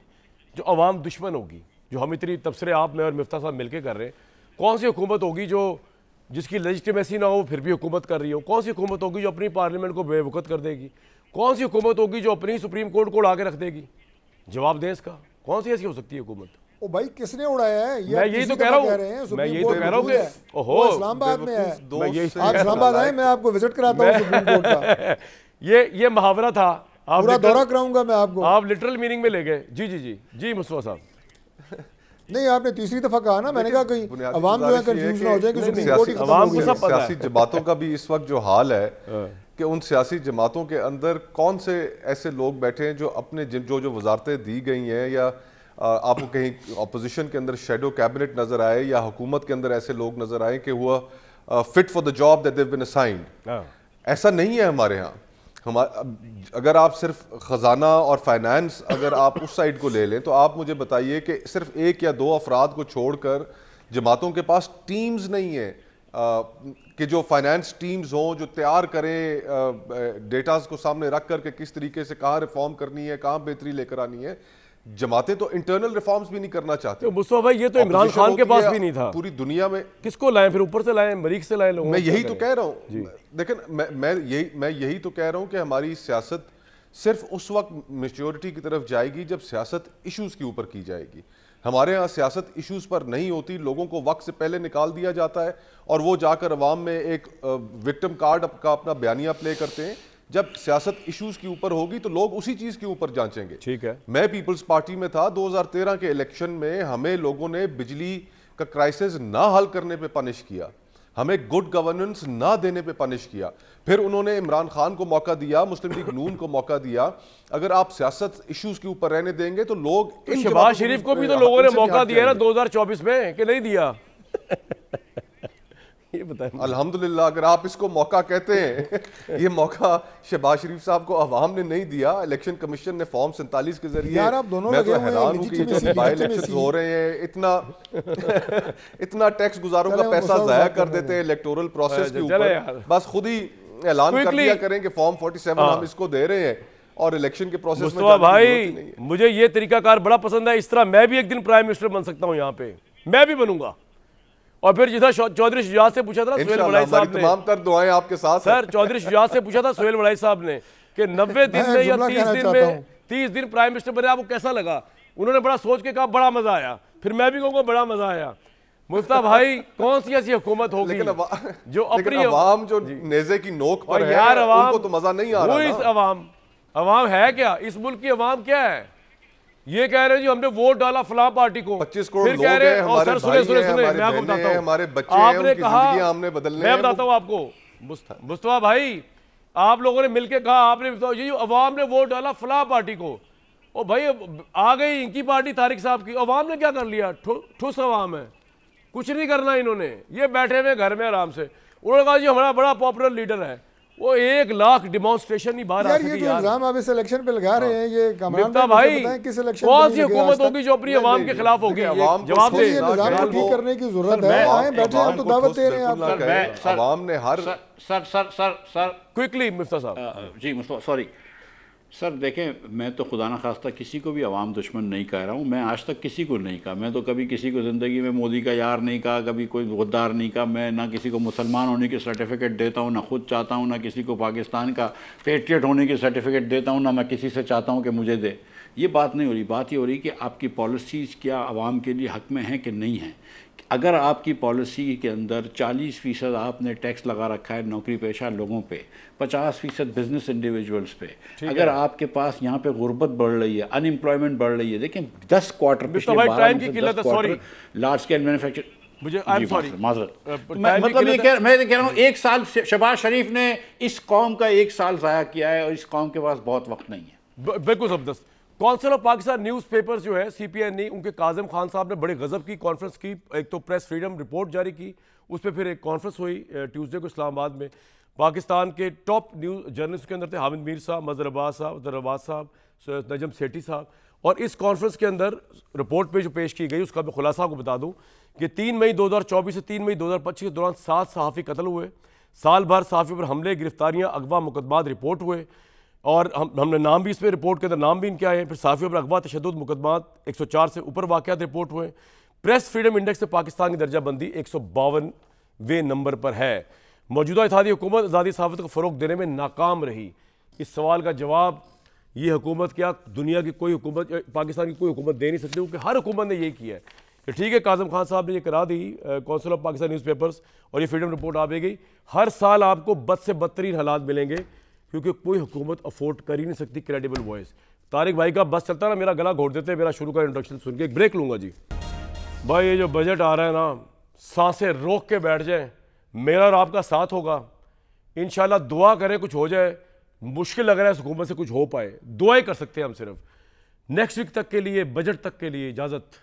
जो अवाम दुश्मन होगी, जो हम इतनी तबसरे आप में और मिफ्ता साहब मिलकर कर रहे हैं? कौन सी हुकूमत होगी जो जिसकी लेजिटिमेसी ना हो फिर भी हुकूमत कर रही हो? कौन सी हुकूमत होगी जो अपनी पार्लियामेंट को बेवकूफ़ कर देगी? कौन सी हुकूमत होगी जो अपनी सुप्रीम कोर्ट को उड़ा के रख देगी? जवाब दें इसका, कौन सी ऐसी हो सकती है हुकूमत?
ओ भाई किसने उड़ाया है? ये
मैं यही तो कह रहा हूँ, मैं यही तो कह रहा हूँ कि ओहो
इस्लामाबाद में है।
आप
इस्लामाबाद आए, मैं आपको विजिट कराता हूँ सुप्रीम कोर्ट का।
ये मुहावरा था,
पूरा दौरा कराऊंगा मैं आपको।
आप लिटरल मीनिंग में ले गए। जी जी जी जी मुस्तफा साहब।
नहीं, आपने तीसरी दफा कहा ना, मैंने कहा कहीं अवाम जो है कंफ्यूज ना हो जाए कि सुप्रीम कोर्ट ही
अवाम को सब पता है।
सियासी जमातों का भी इस वक्त जो हाल है कि उन सियासी जमातों के अंदर कौन से ऐसे लोग बैठे हैं जो अपने जो वजारतें दी गई हैं, या आपको कहीं अपोजिशन के अंदर शेडो कैबिनेट नजर आए या हुकूमत के अंदर ऐसे लोग नजर आए कि हुआ fit for the job that they've been assigned. ऐसा नहीं है हमारे यहाँ। अगर आप सिर्फ खजाना और फाइनेंस अगर आप उस साइड को ले लें तो आप मुझे बताइए कि सिर्फ एक या दो अफराद को छोड़कर जमातों के पास टीम्स नहीं है कि जो फाइनेंस टीम्स हों, जो तैयार करें डेटास को सामने रख कर के किस तरीके से कहाँ रिफॉर्म करनी है, कहाँ बेहतरी लेकर आनी है। जमातें तो इंटरनल रिफॉर्म्स भी नहीं करना चाहते।
तो मुस्तफा भाई ये तो इमरान खान के पास भी नहीं था।
पूरी दुनिया में
किसको लाएं, फिर ऊपर से लाएं, मरीख से लाएं लोगों।
मैं यही तो कह रहा हूँ। लेकिन मैं यही तो कह रहा हूँ कि हमारी सियासत सिर्फ उस वक्त मैच्योरिटी की तरफ जाएगी जब सियासत इश्यूज के ऊपर की जाएगी। हमारे यहाँ सियासत इश्यूज पर नहीं होती, लोगों को वक्त से पहले निकाल दिया जाता है और वो जाकर अवाम में एक विक्टिम कार्ड का अपना बयानिया प्ले करते हैं। जब सियासत इश्यूज के ऊपर होगी तो लोग उसी चीज के ऊपर जांचेंगे।
ठीक है,
मैं पीपल्स पार्टी में था 2013 के इलेक्शन में, हमें लोगों ने बिजली का क्राइसिस ना हल करने पे पनिश किया, हमें गुड गवर्नेंस ना देने पे पनिश किया। फिर उन्होंने इमरान खान को मौका दिया, मुस्लिम लीग नून को मौका दिया। अगर आप सियासत इश्यूज के ऊपर रहने देंगे तो लोग
तो शहबाज शरीफ को भी तो लोगों ने मौका दिया ना 2024 में, कि नहीं दिया? ये बताएं।
अल्हम्दुलिल्लाह, अगर आप इसको मौका कहते हैं, ये मौका शहबाज शरीफ साहब को अवाम ने नहीं दिया। इलेक्शन कमीशन ने फॉर्म 47 के जरिए,
यार आप दोनों
मैं तो हैरान हूं कि जब बाई इलेक्शन हो रहे हैं इतना टैक्स गुजारों का पैसा जाया कर देते हैं इलेक्टोरल प्रोसेस के ऊपर। बस खुद ही ऐलान कर दिया करें कि फॉर्म 47 हम इसको दे रहे हैं और इलेक्शन के प्रोसेस में
मुस्तफा भाई मुझे ये तरीकाकार बड़ा पसंद है। इस तरह मैं भी एक दिन प्राइम मिनिस्टर बन सकता हूं, यहाँ पे मैं भी बनूंगा। और फिर जितना चौधरी शुजात से पूछा था सोहेल वड़ाई साहब ने,
तमाम तर दुआएं आपके साथ
सर चौधरी शुजात से पूछा था सोहेल वड़ाई साहब ने कि 90 दिन में या 30 दिन में 30 दिन प्राइम मिनिस्टर बने, आपको कैसा लगा? उन्होंने बड़ा सोच के कहा बड़ा मजा आया। फिर मैं भी कहूँगा बड़ा मजा आया। मुफ्ता भाई कौन सी ऐसी हुकूमत होगी जो अपनी
अवाम जो नेज़े की नोक पर है,
यार अवाम
उनको तो मजा नहीं आ रहा।
इस अवाम है क्या? इस मुल्क की अवाम क्या है? ये कह रहे हैं जी हमने वोट डाला फलां पार्टी को,
25 करोड़
फिर कह रहे हैं
हमारे
सर सुने सुने सुने मैं आपको बताता हूं,
हमारे बच्चे
आपने कहा
हमने बदलने,
मैं बताता हूं आपको मुस्तफा भाई, आप लोगों ने मिलकर कहा, आपने ये अवाम ने वोट डाला फलां पार्टी को, ओ भाई आ गई इनकी पार्टी तारिक साहब की। अवाम ने क्या कर लिया? ठुस अवाम है, कुछ नहीं करना इन्होंने, ये बैठे हुए घर में आराम से। उन्होंने कहा जी हमारा बड़ा पॉपुलर लीडर है, वो 1 लाख डिमॉन्स्ट्रेशन ही बाहर आ सकी।
ये जो इल्जाम आप इस इलेक्शन पे लगा रहे हैं, ये
कमाल भाई किस इलेक्शन कौन सी हुकूमत होगी जो अपनी अवाम के खिलाफ होगी? जवाब दे।
निजाम ठीक करने की जरूरत है। आए बैठे हम तो दावत दे रहे हैं आप।
अवाम ने हर
सर
क्विकली मुफ्ता साहब।
जी मुस्तफा सॉरी सर, देखें मैं तो खुदा न खास्ता किसी को भी अवाम दुश्मन नहीं कह रहा हूँ। मैं आज तक किसी को नहीं कहा, मैं तो कभी किसी को ज़िंदगी में मोदी का यार नहीं कहा, कभी कोई गद्दार नहीं कहा। मैं ना किसी को मुसलमान होने की सर्टिफिकेट देता हूँ, ना खुद चाहता हूँ, ना किसी को पाकिस्तान का पेट्रियट होने की सर्टिफिकेट देता हूँ, ना मैं किसी से चाहता हूँ कि मुझे दे। ये बात नहीं हो रही। बात ये हो रही कि आपकी पॉलिसीज़ क्या आवाम के लिए हक़ में हैं कि नहीं हैं। अगर आपकी पॉलिसी के अंदर 40% आपने टैक्स लगा रखा है नौकरी पेशा लोगों पे, 50% बिजनेस इंडिविजुअल्स पे, अगर आपके पास यहाँ पे गुर्बत बढ़ रही है, अनएम्प्लॉयमेंट बढ़ रही है, देखें 10 क्वार्टर पिछले 12 क्वार्टर लार्ज स्केल मैन्युफैक्चर,
मुझे आई एम सॉरी
मतलब ये मैं कह रहा हूँ 1 साल शहबाज शरीफ ने इस कौम का 1 साल ज़ाया किया है और इस कौम के पास बहुत वक्त नहीं है।
बिल्कुल जबरदस्त। काउंसिल ऑफ पाकिस्तान न्यूज़पेपर्स जो है CPN ने, उनके काजिम खान साहब ने बड़े गजब की कॉन्फ्रेंस की। एक तो प्रेस फ्रीडम रिपोर्ट जारी की, उस पर फिर एक कॉन्फ्रेंस हुई ट्यूसडे को इस्लामाबाद में। पाकिस्तान के टॉप न्यूज़ जर्नलिस्ट के अंदर थे हामिद मीर साहब, मजहर अब्बास साहब, दरअब्बास साहब, नजम सेठी साहब। और इस कॉन्फ्रेंस के अंदर रिपोर्ट पे जो पेश की गई उसका मैं खुलासा को बता दूं कि 3 मई 2024 से 3 मई 2025 के दौरान 7 सहाफ़ी कत्ल हुए, साल भर सहाफ़ी पर हमले, गिरफ्तारियाँ, अगवा मुकदमात रिपोर्ट हुए। और हमने नाम भी इसमें रिपोर्ट के अंदर नाम भी इनके आए हैं। फिर सहाफ़ियों पर अगवा, तशद्दुद, मुकदमात 104 से ऊपर वाक़यात रिपोर्ट हुए। प्रेस फ्रीडम इंडेक्स से पाकिस्तान की दर्जाबंदी 152वें नंबर पर है। मौजूदा इत्तेहादी हुकूमत आज़ादी सहाफ़त को फ़रोग़ देने में नाकाम रही। इस सवाल का जवाब ये हुकूमत क्या दुनिया की कोई हुकूमत, पाकिस्तान की कोई हुकूमत दे नहीं सकती, क्योंकि हर हुकूमत ने यही किया है कि ठीक है काज़म खान साहब ने ये करा दी काउंसिल ऑफ पाकिस्तान न्यूज़पेपर्स और ये फ्रीडम रिपोर्ट आ भी गई। हर साल आपको बद से बदतरीन हालात मिलेंगे, क्योंकि कोई हुकूमत अफोर्ड कर ही नहीं सकती क्रेडिबल वॉइस। तारिक भाई का बस चलता ना, मेरा गला घोट देते हैं मेरा शुरू का इंट्रोडक्शन सुन के। एक ब्रेक लूँगा जी। भाई ये जो बजट आ रहा है ना, सांसें रोक के बैठ जाएं, मेरा और आपका साथ होगा इंशाल्लाह। दुआ करें कुछ हो जाए, मुश्किल लग रहा है इस हुकूमत से कुछ हो पाए, दुआ ही कर सकते हैं हम सिर्फ। नेक्स्ट वीक तक के लिए, बजट तक के लिए इजाज़त।